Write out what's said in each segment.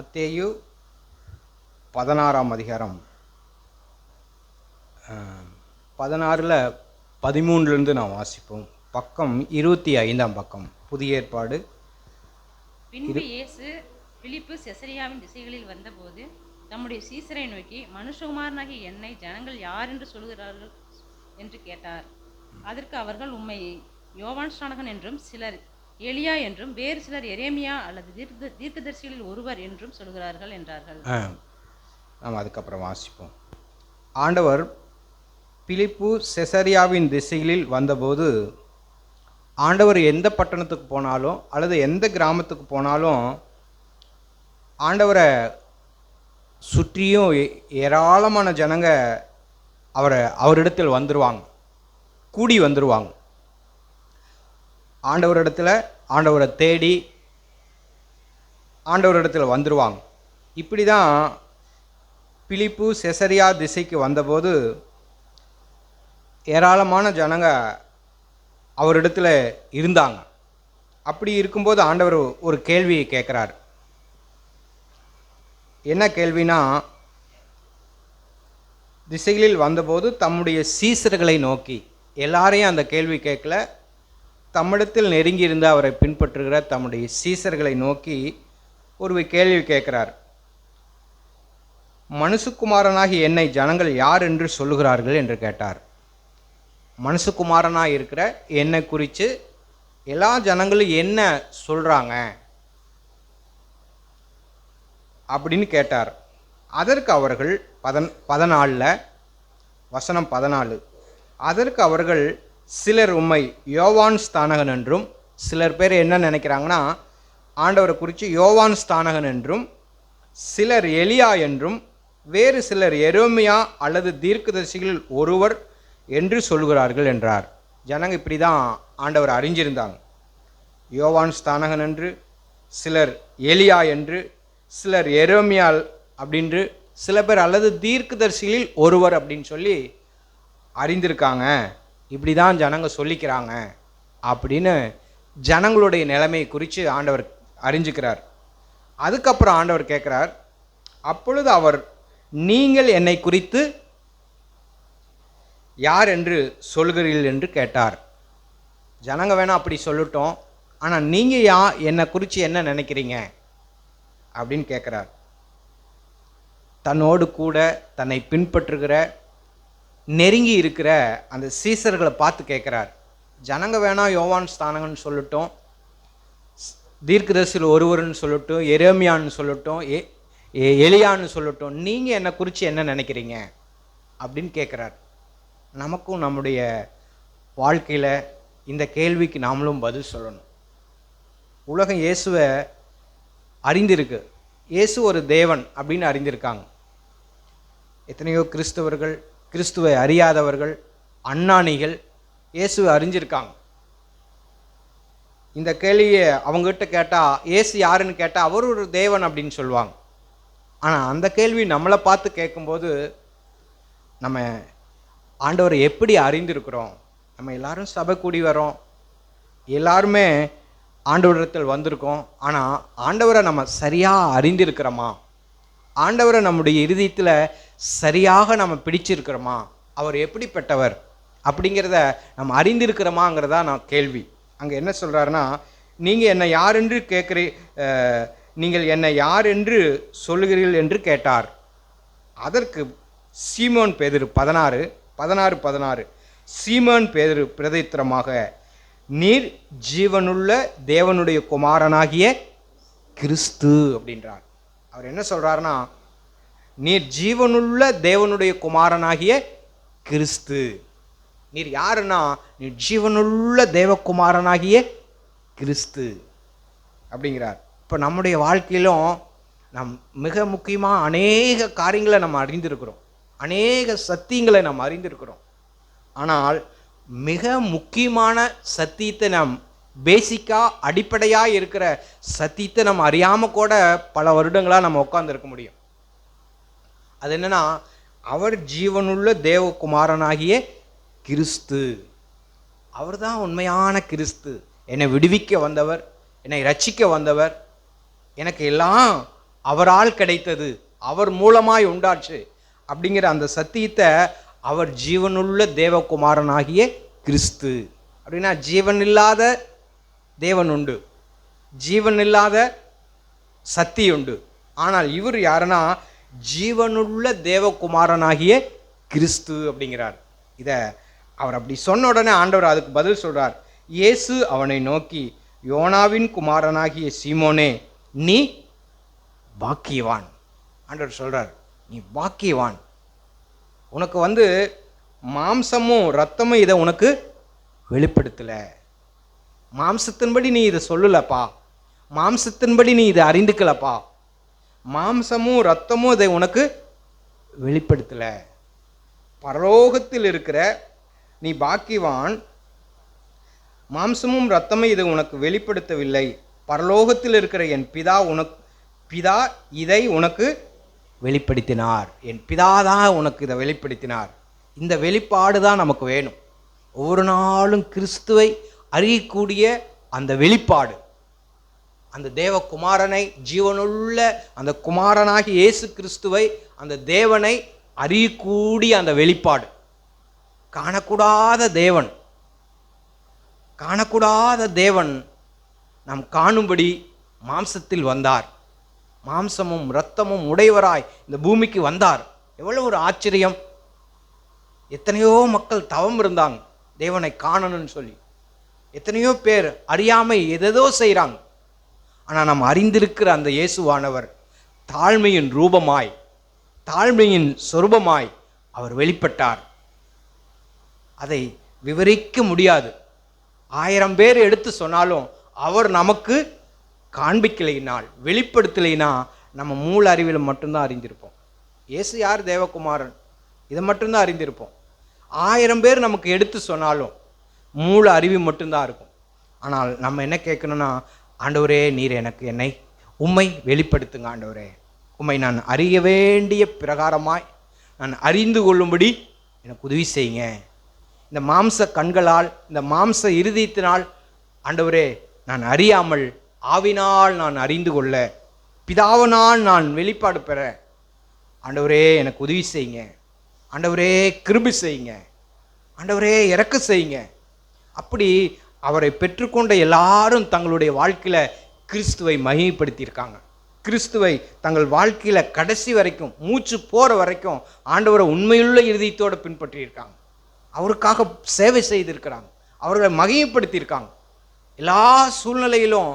மத்தேயு 16ஆம் அதிகாரம் 16-13 நான் வாசிப்போம். பக்கம் 25ஆம் பக்கம், புதிய ஏற்பாடு. பின்பு இயேசு பிலிப்பு செசரியாவின் திசைகளில் வந்தபோது தம்முடைய சீசரை நோக்கி, மனுஷகுமாரனாகிய என்னை ஜனங்கள் யார் என்று சொல்கிறார்கள் என்று கேட்டார். அதற்கு அவர்கள், உம்மை யோவான் ஸ்நானகன் என்றும், சிலர் எலியா என்றும், வேறு சிலர் எரேமியா அல்லது தீர்க்கதரிசிகளில் ஒருவர் என்றும் சொல்கிறார்கள் என்றார்கள். நாம் அதுக்கப்புறம் வாசிப்போம். ஆண்டவர் பிலிப்பு செசரியாவின் திசைகளில் வந்தபோது, ஆண்டவர் எந்த பட்டணத்துக்கு போனாலும் அல்லது எந்த கிராமத்துக்கு போனாலும் ஆண்டவரை சுற்றியும் ஏராளமான ஜனங்க அவரிடத்தில் வந்துடுவாங்க, கூடி வந்துடுவாங்க. ஆண்டவரிடத்தில் ஆண்டவரை தேடி ஆண்டவரிடத்தில் வந்துடுவாங்க. இப்படி தான் பிலிப்பு செசரியா திசைக்கு வந்தபோது ஏராளமான ஜனங்க அவரிடத்தில் இருந்தாங்க. அப்படி இருக்கும்போது ஆண்டவர் ஒரு கேள்வியை கேட்குறார். என்ன கேள்வினா, திசைகளில் வந்தபோது தம்முடைய சீசர்களை நோக்கி, எல்லாரையும் அந்த கேள்வி கேட்கல, தம்மிடத்தில் நெருங்கி இருந்து அவரை பின்பற்றுகிற தம்முடைய சீசர்களை நோக்கி ஒரு கேள்வி கேட்குறார். மனுஷகுமாரனாகி என்னை ஜனங்கள் யார் என்று சொல்லுகிறார்கள் என்று கேட்டார். மனுஷகுமாரனாக இருக்கிற என்னை குறித்து எல்லா ஜனங்களும் என்ன சொல்கிறாங்க அப்படின்னு கேட்டார். அதற்கு அவர்கள் 14 வசனம் 14, அதற்கு அவர்கள், சிலர் உம்மை யோவான் ஸ்நானகன் என்றும், சிலர் பேர் என்ன நினைக்கிறாங்கன்னா ஆண்டவரை குறித்து யோவான் ஸ்நானகன் என்றும், சிலர் எலியா என்றும், வேறு சிலர் எரேமியா அல்லது தீர்க்கதரிசிகளில் ஒருவர் என்று சொல்கிறார்கள் என்றார். ஜனங்க இப்படி தான் ஆண்டவர் அறிஞ்சிருந்தாங்க. யோவான் ஸ்நானகன் என்று, சிலர் எலியா என்று, சிலர் எரேமியா அப்படின்று, சில பேர் அல்லது தீர்க்கதரிசிகளில் ஒருவர் அப்படின்னு சொல்லி அறிந்திருக்காங்க. இப்படி தான் ஜனங்க சொல்லிக்கிறாங்க அப்படின்னு ஜனங்களுடைய நிலைமையை குறித்து ஆண்டவர் அறிஞ்சுக்கிறார். அதுக்கப்புறம் ஆண்டவர் கேட்குறார். அப்பொழுது அவர், நீங்கள் என்னை குறித்து யார் என்று சொல்கிறீர்கள் என்று கேட்டார். ஜனங்க வேணால் அப்படி சொல்லட்டும், ஆனால் நீங்கள் என்னை குறித்து என்ன நினைக்கிறீங்க அப்படின்னு கேட்குறார். தன்னோடு கூட தன்னை பின்பற்றுகிற நெருங்கி இருக்கிற அந்த சீசர்களை பார்த்து கேட்குறார். ஜனங்க வேணால் யோவான் ஸ்நானகன் சொல்லட்டும், தீர்க்கதரிசியில் ஒருவர்னு சொல்லட்டும், எரேமியான்னு சொல்லட்டும், எலியான்னு சொல்லட்டும், நீங்கள் என்னை குறித்து என்ன நினைக்கிறீங்க அப்படின்னு கேட்குறார். நமக்கும் நம்முடைய வாழ்க்கையில் இந்த கேள்விக்கு நாமளும் பதில் சொல்லணும். உலகம் இயேசுவை அறிந்திருக்கு, இயேசு ஒரு தேவன் அப்படின்னு அறிந்திருக்காங்க. எத்தனையோ கிறிஸ்தவர்கள், கிறிஸ்துவை அறியாதவர்கள், அஞ்ஞானிகள் இயேசுவை அறிஞ்சிருக்காங்க. இந்த கேள்வியை அவங்ககிட்ட கேட்டால், இயேசு யாருன்னு கேட்டால் அவர் ஒரு தேவன் அப்படின்னு சொல்லுவாங்க. ஆனால் அந்த கேள்வி நம்மளை பார்த்து கேட்கும்போது, நம்ம ஆண்டவரை எப்படி அறிந்திருக்கிறோம்? நம்ம எல்லாரும் சபை கூடி வரோம், எல்லாருமே ஆண்டவரிடத்தில் வந்திருக்கோம். ஆனால் ஆண்டவரை நம்ம சரியாக அறிந்திருக்கிறோமா? ஆண்டவரை நம்முடைய இருதயத்தில் சரியாக நம்ம பிடிச்சிருக்கிறோமா? அவர் எப்படிப்பட்டவர் அப்படிங்கிறத நம்ம அறிந்திருக்கிறோமாங்கிறதா நான் கேள்வி. அங்கே என்ன சொல்கிறாருன்னா, நீங்கள் என்னை யார் என்று நீங்கள் என்னை யார் என்று சொல்லுகிறீர்கள் என்று கேட்டார். அதற்கு சீமோன் பேதுரு 16 சீமோன் பேதுரு பிரதித்திரமாக, நீர் ஜீவனுள்ள தேவனுடைய குமாரனாகிய கிறிஸ்து அப்படின்றார். அவர் என்ன சொல்கிறாருன்னா, நீர் ஜீவனுள்ள தேவனுடைய குமாரனாகிய கிறிஸ்து. நீர் யாருன்னா, நீர் ஜீவனுள்ள தேவகுமாரனாகிய கிறிஸ்து அப்படிங்கிறார். இப்போ நம்முடைய வாழ்க்கையிலும் நம் மிக முக்கியமாக அநேக காரியங்களை நம்ம அறிந்திருக்கிறோம், அநேக சத்தியங்களை நாம் அறிந்திருக்கிறோம். ஆனால் மிக முக்கியமான சத்தியத்தை நாம் பேசிக்காக அடிப்படையாக இருக்கிற சத்தியத்தை நம்ம அறியாமல் கூட பல வருடங்களாக நம்ம உட்கார்ந்துருக்க முடியும். அது என்னன்னா, அவர் ஜீவனுள்ள தேவகுமாரனாகிய கிறிஸ்து, அவர் தான் உண்மையான கிறிஸ்து. என்னை விடுவிக்க வந்தவர், என்னை ரட்சிக்க வந்தவர், எனக்கு எல்லாம் அவரால் கிடைத்தது, அவர் மூலமாய் உண்டாச்சு அப்படிங்கிற அந்த சத்தியத்தை அவர் ஜீவனுள்ள தேவகுமாரனாகிய கிறிஸ்து. அப்படின்னா ஜீவன் இல்லாத தேவன் உண்டு, ஜீவன் இல்லாத சக்தி உண்டு. ஆனால் இவர் யாருன்னா ஜீவனுள்ள தேவகுமாரனாகிய கிறிஸ்து அப்படிங்கிறார். இதை அவர் அப்படி சொன்ன உடனே ஆண்டவர் அதுக்கு பதில் சொல்றார். இயேசு அவனை நோக்கி, யோனாவின் குமாரனாகிய சீமோனே, நீ பாக்கியவான். ஆண்டவர் சொல்றார், நீ பாக்கியவான். உனக்கு மாம்சமும் இரத்தமும் இதை உனக்கு வெளிப்படுத்தல. மாம்சத்தின்படி நீ இதை சொல்லலப்பா, மாம்சத்தின்படி நீ இதை அறிந்துக்கலப்பா, மாம்சமும் இரத்தமும் இதை உனக்கு வெளிப்படுத்தல. பரலோகத்தில் இருக்கிற நீ பாக்கியவான், மாம்சமும் இரத்தமும் இதை உனக்கு வெளிப்படுத்தவில்லை, பரலோகத்தில் இருக்கிற என் பிதா இதை உனக்கு வெளிப்படுத்தினார். என் பிதா தான் உனக்கு இதை வெளிப்படுத்தினார். இந்த வெளிப்பாடு தான் நமக்கு வேணும். ஒவ்வொரு நாளும் கிறிஸ்துவை அறியக்கூடிய அந்த வெளிப்பாடு, அந்த தேவகுமாரனை, ஜீவனுள்ள அந்த குமாரனாகி இயேசு கிறிஸ்துவை, அந்த தேவனை அறியக்கூடிய அந்த வெளிப்பாடு. காணக்கூடாத தேவன், காணக்கூடாத தேவன் நாம் காணும்படி மாம்சத்தில் வந்தார், மாம்சமும் இரத்தமும் உடையவராய் இந்த பூமிக்கு வந்தார். எவ்வளோ ஒரு ஆச்சரியம்! எத்தனையோ மக்கள் தவம் இருந்தாங்க தேவனை காணணும்னு சொல்லி. எத்தனையோ பேர் அறியாமை எதோ செய்கிறாங்க. ஆனால் நாம் அறிந்திருக்கிற அந்த இயேசுவானவர் தாழ்மையின் ரூபமாய், தாழ்மையின் சொரூபமாய் அவர் வெளிப்பட்டார். அதை விவரிக்க முடியாது. 1000 பேர் எடுத்து சொன்னாலும் அவர் நமக்கு காண்பிக்கலைனால், வெளிப்படுத்தலைனா நம்ம மூல அறிவில் மட்டும்தான் அறிந்திருப்போம். இயேசு யார், தேவகுமாரன், இதை மட்டும்தான் அறிந்திருப்போம். 1000 பேர் நமக்கு எடுத்து சொன்னாலும் மூல அறிவு மட்டும்தான் இருக்கும். ஆனால் நம்ம என்ன கேட்கணும்னா, ஆண்டவரே நீர் எனக்கு என்னை உம்மை வெளிப்படுத்துங்க ஆண்டவரே, உம்மை நான் அறிய வேண்டிய பிரகாரமாய் நான் அறிந்து கொள்ளும்படி எனக்கு உதவி செய்யுங்க. இந்த மாம்ச கண்களால், இந்த மாம்ச இருதயத்தினால் ஆண்டவரே நான் அறியாமல், ஆவினால் நான் அறிந்து கொள்ள, பிதாவினால் நான் வெளிப்பாடு பெற ஆண்டவரே எனக்கு உதவி செய்யுங்க. ஆண்டவரே கிருபை செய்யுங்க, ஆண்டவரே இறக்க செய்யுங்க. அப்படி அவரை பெற்றுக்கொண்ட எல்லாரும் தங்களுடைய வாழ்க்கையில் கிறிஸ்துவை மகிமைப்படுத்தியிருக்காங்க. கிறிஸ்துவை தங்கள் வாழ்க்கையில் கடைசி வரைக்கும், மூச்சு போகிற வரைக்கும் ஆண்டவரை உண்மையுள்ள இருதயத்தோடு பின்பற்றியிருக்காங்க. அவருக்காக சேவை செய்திருக்கிறாங்க, அவர்களை மகிமைப்படுத்தியிருக்காங்க. எல்லா சூழ்நிலையிலும்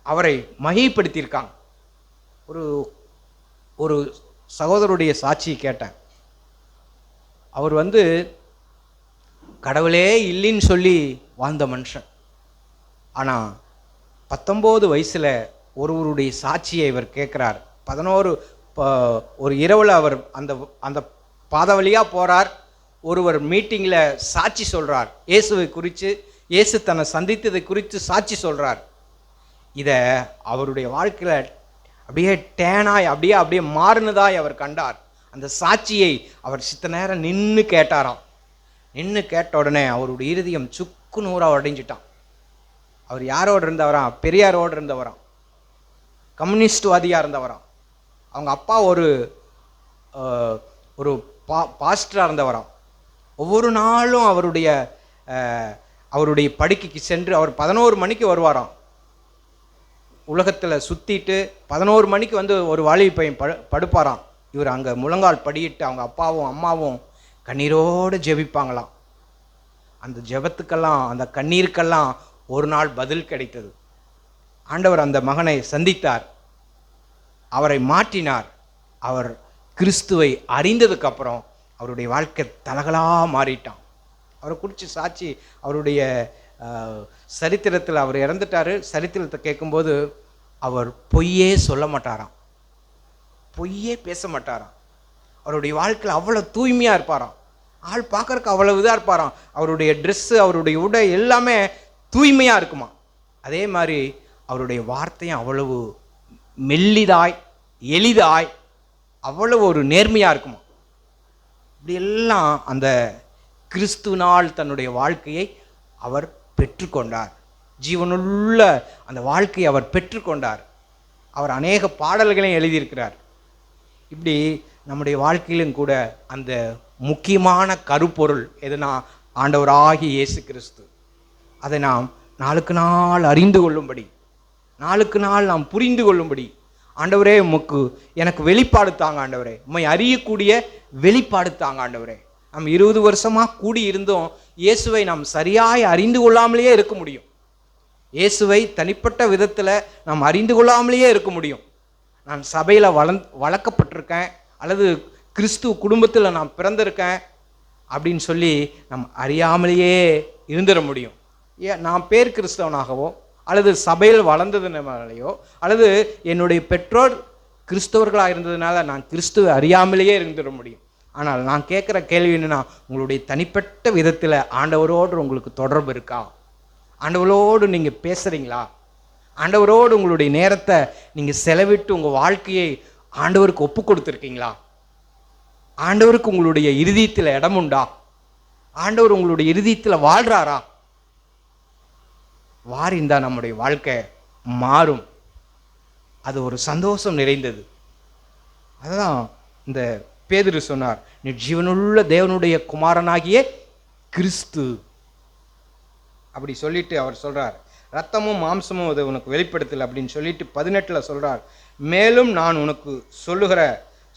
அவரை மகிமைப்படுத்தியிருக்காங்க. ஒரு சகோதரருடைய சாட்சியை கேட்டேன். அவர் கடவுளே இல்லைன்னு சொல்லி வாழ்ந்த மனுஷன். ஆனால் 19 வயசில் ஒருவருடைய சாட்சியை இவர் கேட்குறார். ஒரு இரவில் அவர் அந்த பாத வழியாக போகிறார். ஒருவர் மீட்டிங்கில் சாட்சி சொல்கிறார், இயேசுவை குறித்து, இயேசு தன்னை சந்தித்ததை குறித்து சாட்சி சொல்கிறார். இதை அவருடைய வாழ்க்கையில் அப்படியே டேனாய் அப்படியே மாறினதாய் அவர் கண்டார். அந்த சாட்சியை அவர் சித்த நேரம் நின்று கேட்டாராம். நின்று கேட்ட உடனே அவருடைய இருதயம் சுக்கு நூறாக உடைஞ்சிட்டான். அவர் யாரோடு இருந்தவராம்? பெரியாரோடு இருந்தவராம், கம்யூனிஸ்ட்வாதியாக இருந்தவராம். அவங்க அப்பா ஒரு பாஸ்டராக இருந்தவராம். ஒவ்வொரு நாளும் அவருடைய படுக்கைக்கு சென்று அவர் 11 மணிக்கு வருவாராம். உலகத்தில் சுற்றிட்டு 11 மணிக்கு ஒரு வாலிப பையன் படுப்பாராம். இவர் அங்கே முழங்கால் படியிட்டு அவங்க அப்பாவும் அம்மாவும் கண்ணீரோடு ஜெபிப்பாங்களாம். அந்த ஜெபத்துக்கெல்லாம், அந்த கண்ணீருக்கெல்லாம் ஒரு நாள் பதில் கிடைத்தது. ஆண்டவர் அந்த மகனை சந்தித்தார், அவரை மாற்றினார். அவர் கிறிஸ்துவை அறிந்ததுக்கப்புறம் அவருடைய வாழ்க்கை தலகலாக மாறிட்டான். அவரை குறித்து சாட்சி, அவருடைய சரித்திரத்தில் அவர் இறந்துட்டார். சரித்திரத்தை கேட்கும்போது அவர் பொய்யே சொல்ல மாட்டாராம், பொய்யே பேச மாட்டாராம். அவருடைய வாழ்க்கையில் அவ்வளோ தூய்மையாக இருப்பாராம். ஆள் பார்க்கறக்கு அவ்வளோ இதாக இருப்பாராம். அவருடைய ட்ரெஸ்ஸு, அவருடைய உடை எல்லாமே தூய்மையாக இருக்குமா. அதே மாதிரி அவருடைய வார்த்தையும் அவ்வளவு மெல்லிதாய், எளிதாய், அவ்வளவு ஒரு நேர்மையாக இருக்குமா. இப்படியெல்லாம் அந்த கிறிஸ்துவினால் தன்னுடைய வாழ்க்கையை அவர் பெற்றுக்கொண்டார். ஜீவனுள்ள அந்த வாழ்க்கையை அவர் பெற்றுக்கொண்டார். அவர் அநேக பாடல்களையும் எழுதியிருக்கிறார். இப்படி நம்முடைய வாழ்க்கையிலும் கூட அந்த முக்கியமான கருப்பொருள் எதுனா ஆண்டவராகிய இயேசு கிறிஸ்து. அதை நாம் நாளுக்கு நாள் அறிந்து கொள்ளும்படி, நாளுக்கு நாள் நாம் புரிந்து கொள்ளும்படி, ஆண்டவரே உமக்கு எனக்கு வெளிப்பாடு தாங்க ஆண்டவரே, உம்மை அறியக்கூடிய வெளிப்பாடு தாங்க ஆண்டவரே. நம்ம 20 வருஷமாக கூடி இருந்தோம், இயேசுவை நாம் சரியாய் அறிந்து கொள்ளாமலேயே இருக்க முடியும். இயேசுவை தனிப்பட்ட விதத்தில் நாம் அறிந்து கொள்ளாமலேயே இருக்க முடியும். நான் சபையில் வளர்க்கப்பட்டிருக்கேன், அல்லது கிறிஸ்துவ குடும்பத்தில் நான் பிறந்திருக்கேன் அப்படின்னு சொல்லி நம்ம அறியாமலேயே இருந்துட முடியும். நான் பேர் கிறிஸ்தவனாகவோ அல்லது சபையில் வளர்ந்ததுனாலையோ அல்லது என்னுடைய பெற்றோர் கிறிஸ்தவர்களாக இருந்ததுனால நான் கிறிஸ்துவை அறியாமலேயே இருந்துட முடியும். ஆனால் நான் கேட்குற கேள்வி என்னன்னா, உங்களுடைய தனிப்பட்ட விதத்தில் ஆண்டவரோடு உங்களுக்கு தொடர்பு இருக்கா? ஆண்டவரோடு நீங்கள் பேசுகிறீங்களா? ஆண்டவரோடு உங்களுடைய நேரத்தை நீங்கள் செலவிட்டு உங்கள் வாழ்க்கையை ஆண்டவருக்கு ஒப்பு கொடுத்துருக்கீங்களா? ஆண்டவருக்கு உங்களுடைய இருதயத்தில் இடம் உண்டா? ஆண்டவர் உங்களுடைய இருதயத்தில் வாழ்கிறாரா? வாரிந்தா நம்முடைய வாழ்க்கை மாறும். அது ஒரு சந்தோஷம் நிறைந்தது. அதுதான் இந்த பேதுரு சொன்னார், நீ ஜீவனுள்ள தேவனுடைய குமாரனாகிய கிறிஸ்து. அப்படி சொல்லிட்டு அவர் சொல்றார், ரத்தமும் மாம்சமும் அதை உனக்கு வெளிப்படுத்தலை அப்படின்னு சொல்லிட்டு 18 சொல்றார், மேலும் நான் உனக்கு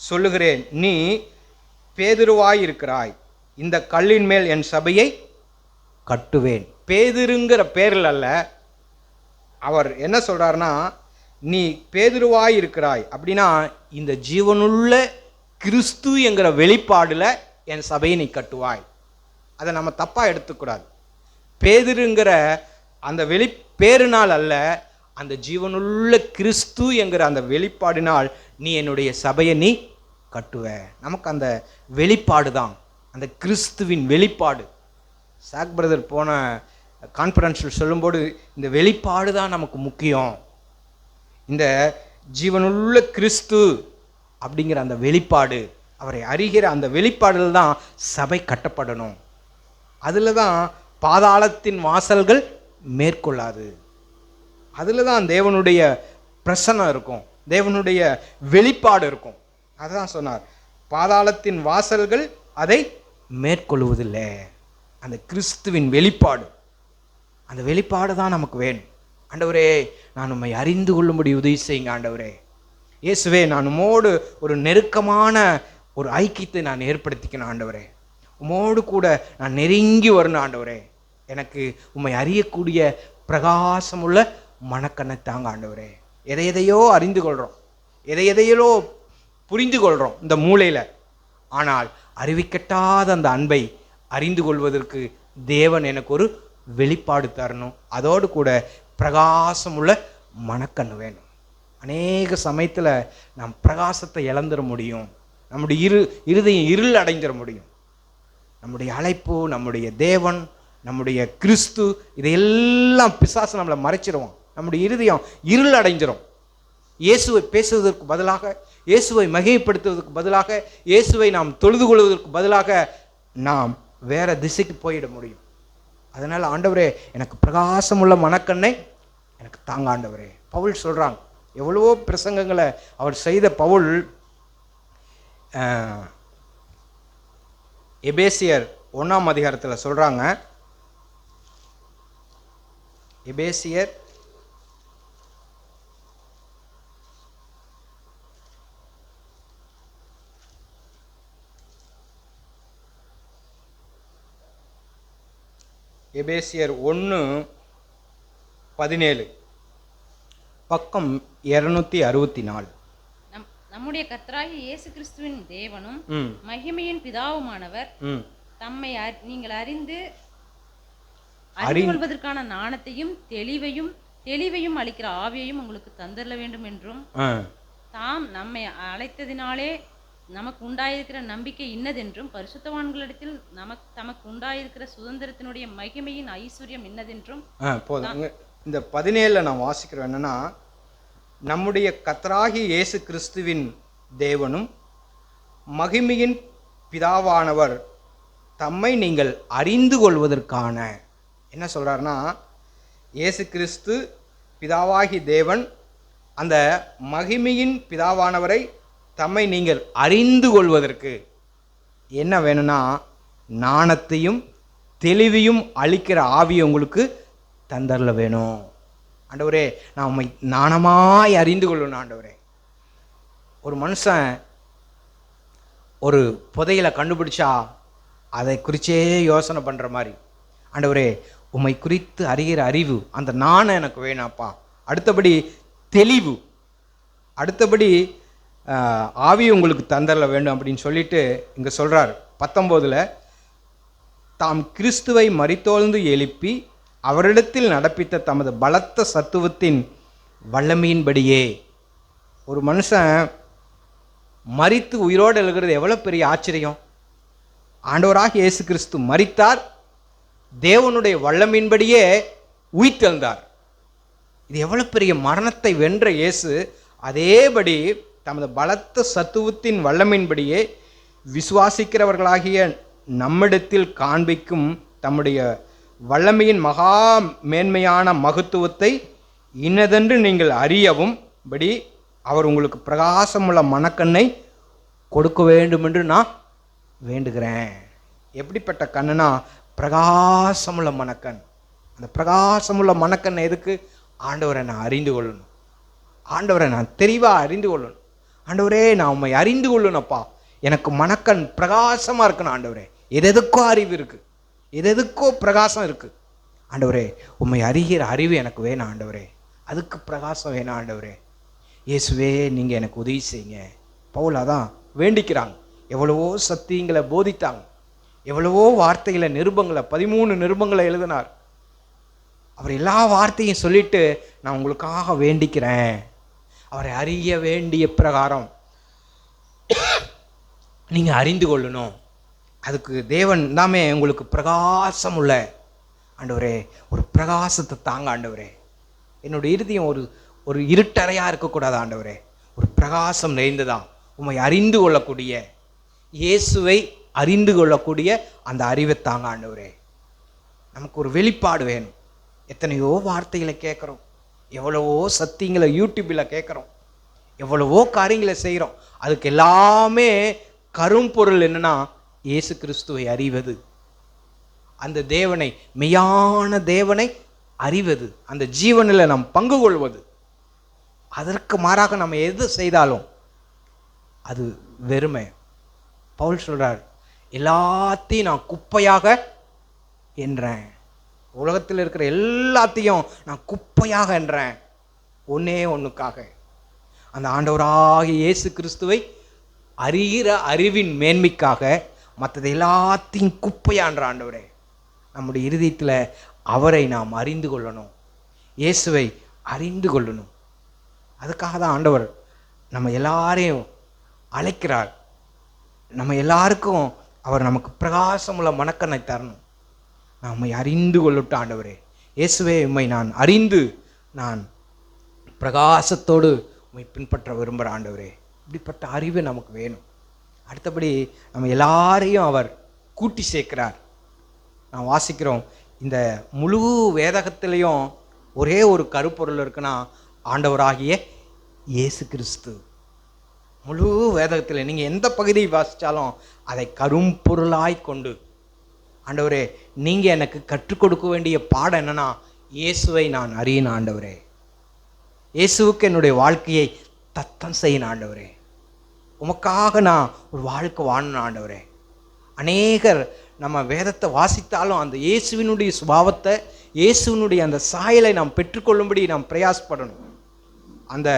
சொல்லுகிறேன், நீ பேதுருவாய் இருக்கிறாய், இந்த கல்லின் மேல் என் சபையை கட்டுவேன். பேதுருங்கிற பேரில் அல்ல, அவர் என்ன சொல்றாருன்னா, நீ பேதுருவாய் இருக்கிறாய் அப்படின்னா இந்த ஜீவனுள்ள கிறிஸ்து என்கிற வெளிப்பாடுல என் சபையை நீ கட்டுவாய். அதை நம்ம தப்பா எடுத்துக்கூடாது. பேதுருங்கிற அந்த பேருனால் அல்ல, அந்த ஜீவனுள்ள கிறிஸ்து என்கிற அந்த வெளிப்பாடினால் நீ என்னுடைய சபையை நீ கட்டுவ. நமக்கு அந்த வெளிப்பாடு தான், அந்த கிறிஸ்துவின் வெளிப்பாடு. சாக் பிரதர் போன கான்ஃபரன்ஸில் சொல்லும்போது இந்த வெளிப்பாடு தான் நமக்கு முக்கியம். இந்த ஜீவனுள்ள கிறிஸ்து அப்படிங்கிற அந்த வெளிப்பாடு, அவரை அறிகிற அந்த வெளிப்பாடில் தான் சபை கட்டப்படணும். அதில் தான் பாதாளத்தின் வாசல்கள் மேற்கொள்ளாது. அதில் தான் தேவனுடைய பிரசன்னம் இருக்கும், தேவனுடைய வெளிப்பாடு இருக்கும். அதுதான் சொன்னார், பாதாளத்தின் வாசல்கள் அதை மேற்கொள்வதில்லை. அந்த கிறிஸ்துவின் வெளிப்பாடு, அந்த வெளிப்பாடு தான் நமக்கு வேணும். ஆண்டவரே, நான் உம்மை அறிந்து கொள்ளும்படி உதவி செய்யுங்க ஆண்டவரே. இயேசுவே, நான் உம்மோடு ஒரு நெருக்கமான ஒரு ஐக்கியத்தை நான் ஏற்படுத்திக்கணும் ஆண்டவரே. உம்மோடு கூட நான் நெருங்கி வரணும் ஆண்டவரே. எனக்கு உம்மை அறியக்கூடிய பிரகாசமுள்ள மனக்கண்ணை தாங்க ஆண்டவரே. எதையோ அறிந்து கொள்கிறோம், எதையோ புரிந்து கொள்கிறோம் இந்த மூளையில். ஆனால் அறிவிக்கட்டாத அந்த அன்பை அறிந்து கொள்வதற்கு தேவன் எனக்கு ஒரு வெளிப்பாடு தரணும். அதோடு கூட பிரகாசமுள்ள மனக்கண்ணு வேணும். அநேக சமயத்தில் நாம் பிரகாசத்தை இழந்துட முடியும், நம்முடைய இருதயம் இருள் அடைஞ்சிட முடியும். நம்முடைய அழைப்பு, நம்முடைய தேவன், நம்முடைய கிறிஸ்து, இதையெல்லாம் பிசாசு நம்மளை மறைச்சிடுவோம். நம்முடைய இருதயம் இருள் அடைஞ்சிடும். இயேசுவை பேசுவதற்கு பதிலாக, இயேசுவை மகிமைப்படுத்துவதற்கு பதிலாக, இயேசுவை நாம் தொழுது கொள்வதற்கு பதிலாக நாம் வேற திசைக்கு போயிட முடியும். அதனால் ஆண்டவரே, எனக்கு பிரகாசமுள்ள மனக்கண்ணை எனக்கு தாங்க ஆண்டவரே. பவுல் சொல்கிறாங்க, எவ்வளவோ பிரசங்கங்களை அவர் செய்த பவுல் எபேசியர் 1ஆம் அதிகாரத்தில் சொல்கிறாங்க. எபேசியர் 1:17, பக்கம் 264. நம்முடைய கர்த்தராகிய இயேசு கிறிஸ்துவின் தேவனும் மகிமையின் பிதாவுமானவர் தம்மை நீங்கள் அறிந்து கொள்வதற்கான ஞானத்தையும் தெளிவையும் அளிக்கிற ஆவியையும் உங்களுக்கு தந்தரல வேண்டும் என்றும், தாம் நம்மை அழைத்ததினாலே நமக்கு உண்டாயிருக்கிற நம்பிக்கை இன்னதென்றும், பரிசுத்தவான்களிடத்தில் தமக்கு உண்டாயிருக்கிற சுதந்திரத்தினுடைய மகிமையின் ஐஸ்வர்யம் இன்னதென்றும். போதும். இந்த 17 நான் வாசிக்கிறேன். என்னன்னா, நம்முடைய கர்த்தராகிய இயேசு கிறிஸ்துவின் தேவனும் மகிமையின் பிதாவானவர் தம்மை நீங்கள் அறிந்து கொள்வதற்கான, என்ன சொல்றாருன்னா, இயேசு கிறிஸ்து பிதாவாகி தேவன், அந்த மகிமையின் பிதாவானவரை தம்மை நீங்கள் அறிந்து கொள்வதற்கு என்ன வேணும்னா, ஞானத்தையும் தெளிவையும் அளிக்கிற ஆவியை உங்களுக்கு தந்தரல வேணும். ஆண்டவரே, நான் உம்மை ஞானமாய் அறிந்து கொள்ளணும். ஆண்டவரே, ஒரு மனுஷன் ஒரு புதையலை கண்டுபிடிச்சா அதை குறிச்சே யோசனை பண்ணுற மாதிரி, ஆண்டவரே உம்மை குறித்து அறிகிற அறிவு, அந்த ஞானம் எனக்கு வேணாப்பா. அடுத்தபடி தெளிவு, அடுத்தபடி ஆவி உங்களுக்கு தந்தரல வேண்டும் அப்படின்னு சொல்லிட்டு இங்கே சொல்கிறார் 19. தாம் கிறிஸ்துவை மரித்தோழ்ந்து எழுப்பி அவரிடத்தில் நடப்பித்த தமது பலத்த சத்துவத்தின் வல்லமையின்படியே. ஒரு மனுஷன் மரித்து உயிரோடு எழுகிறது எவ்வளோ பெரிய ஆச்சரியம். ஆண்டவராக இயேசு கிறிஸ்து மரித்தார், தேவனுடைய வல்லமையின்படியே உயிர்த்தெழுந்தார். இது எவ்வளோ பெரிய மரணத்தை வென்ற இயேசு அதேபடி தமது பலத்த சத்துவத்தின் வல்லமையின்படியே விசுவாசிக்கிறவர்களாகிய நம்மிடத்தில் காண்பிக்கும் தம்முடைய வல்லமையின் மகா மேன்மையான மகத்துவத்தை இன்னதென்று நீங்கள் அறியவும் படி அவர் உங்களுக்கு பிரகாசமுள்ள மனக்கண்ணை கொடுக்க வேண்டும் என்று நான் வேண்டுகிறேன். எப்படிப்பட்ட கண்ணுனா, பிரகாசமுள்ள மனக்கண். அந்த பிரகாசமுள்ள மனக்கண்ணை எதுக்கு? ஆண்டவரை நான் அறிந்து கொள்ளணும், ஆண்டவரை நான் தெளிவாக அறிந்து கொள்ளணும். ஆண்டவரே, நான் உண்மை அறிந்து கொள்ளணும்ப்பா. எனக்கு மனக்கண் பிரகாசமாக இருக்கணும். ஆண்டவரே, எதெதுக்கோ அறிவு இருக்குது, எதெதுக்கோ பிரகாசம் இருக்குது. ஆண்டவரே, உண்மை அறிகிற அறிவு எனக்கு வேணும். ஆண்டவரே, அதுக்கு பிரகாசம் வேணும். ஆண்டவரே இயேசுவே, நீங்கள் எனக்கு உதவி செய்யுங்க. பவுல் அதான் வேண்டிக்கிறாங்க. எவ்வளவோ சத்தியங்களை போதித்தாங்க, எவ்வளவோ வார்த்தைகளை, நிருபங்களை, 13 நிருபங்களை எழுதினார். அவர் எல்லா வார்த்தையும் சொல்லிட்டு, நான் உங்களுக்காக வேண்டிக்கிறேன், அவரை அறிய வேண்டிய பிரகாரம் நீங்கள் அறிந்து கொள்ளணும். அதுக்கு தேவன் தாமே உங்களுக்கு பிரகாசம் உள்ள ஆண்டவரே ஒரு பிரகாசத்தை தாங்க. ஆண்டவரே, என்னுடைய இருதயம் ஒரு இருட்டறையாக இருக்கக்கூடாது. ஆண்டவரே, ஒரு பிரகாசம் நிறைந்ததான், உம்மை அறிந்து கொள்ளக்கூடிய, இயேசுவை அறிந்து கொள்ளக்கூடிய அந்த அறிவை தாங்க. ஆண்டவரே, நமக்கு ஒரு வெளிப்பாடு வேணும். எத்தனையோ வார்த்தைகளை கேட்குறோம், எவ்வளவோ சத்தியங்களை யூடியூப்பில் கேட்குறோம், எவ்வளவோ காரியங்களை செய்கிறோம். அதுக்கு எல்லாமே கரும்பொருள் என்னன்னா, இயேசு கிறிஸ்துவை அறிவது, அந்த தேவனை, மெய்யான தேவனை அறிவது, அந்த ஜீவனில் நாம் பங்கு கொள்வது. அதற்கு மாறாக நம்ம எது செய்தாலும் அது வெறுமை. பவுல் சொல்றார், எல்லாத்தையும் நான் குப்பையாக என்றேன், உலகத்தில் இருக்கிற எல்லாத்தையும் நான் குப்பையாக என்றேன், ஒன்னே ஒன்றுக்காக, அந்த ஆண்டவராகிய இயேசு கிறிஸ்துவை அறிகிற அறிவின் மேன்மைக்காக மற்றது எல்லாத்தையும் குப்பையான்ற. ஆண்டவரே, நம்முடைய இருதயத்தில் அவரை நாம் அறிந்து கொள்ளணும், இயேசுவை அறிந்து கொள்ளணும். அதுக்காக தான் ஆண்டவர் நம்ம எல்லாரையும் அழைக்கிறார். நம்ம எல்லாருக்கும் அவர் நமக்கு பிரகாசமுள்ள மனக்கண்ணை தரணும். நம்மை அறிந்து கொள்ளட்டும். ஆண்டவரே இயேசுவே, உம்மை நான் அறிந்து நான் பிரகாசத்தோடு உம்மை பின்பற்ற விரும்புகிற ஆண்டவரே, இப்படிப்பட்ட அறிவு நமக்கு வேணும். அடுத்தபடி நம்ம எல்லாரையும் அவர் கூட்டி சேர்க்கிறார். நான் வாசிக்கிறோம், இந்த முழு வேதகத்திலையும் ஒரே ஒரு கருப்பொருள் இருக்குன்னா, ஆண்டவராகிய இயேசு கிறிஸ்து. முழு வேதகத்தில் நீங்கள் எந்த பகுதியை வாசித்தாலும் அதை கரும்பொருளாய் கொண்டு, ஆண்டவரே நீங்கள் எனக்கு கற்றுக் கொடுக்க வேண்டிய பாடம் என்னன்னா, இயேசுவை நான் அறியணும். ஆண்டவரே, இயேசுவுக்கு என்னுடைய வாழ்க்கையை தத்தம் செய்யணும். ஆண்டவரே, உமக்காக நான் ஒரு வாழ்க்கை வாழணும். ஆண்டவரே, அநேகர் நம்ம வேதத்தை வாசித்தாலும் அந்த இயேசுவினுடைய சுபாவத்தை, இயேசுவினுடைய அந்த சாயலை நாம் பெற்றுக்கொள்ளும்படி நாம் பிரயாசப்படணும். அந்த